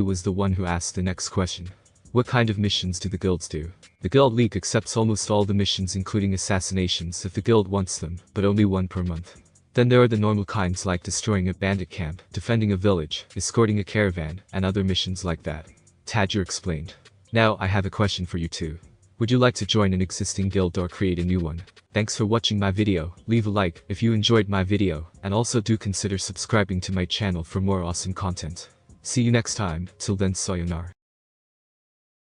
was the one who asked the next question. What kind of missions do the guilds do? The guild league accepts almost all the missions including assassinations if the guild wants them, but only one per month. Then there are the normal kinds like destroying a bandit camp, defending a village, escorting a caravan, and other missions like that. Tadger explained. Now I have a question for you too. Would you like to join an existing guild or create a new one? Thanks for watching my video, leave a like if you enjoyed my video, and also do consider subscribing to my channel for more awesome content. See you next time, till then sayonara.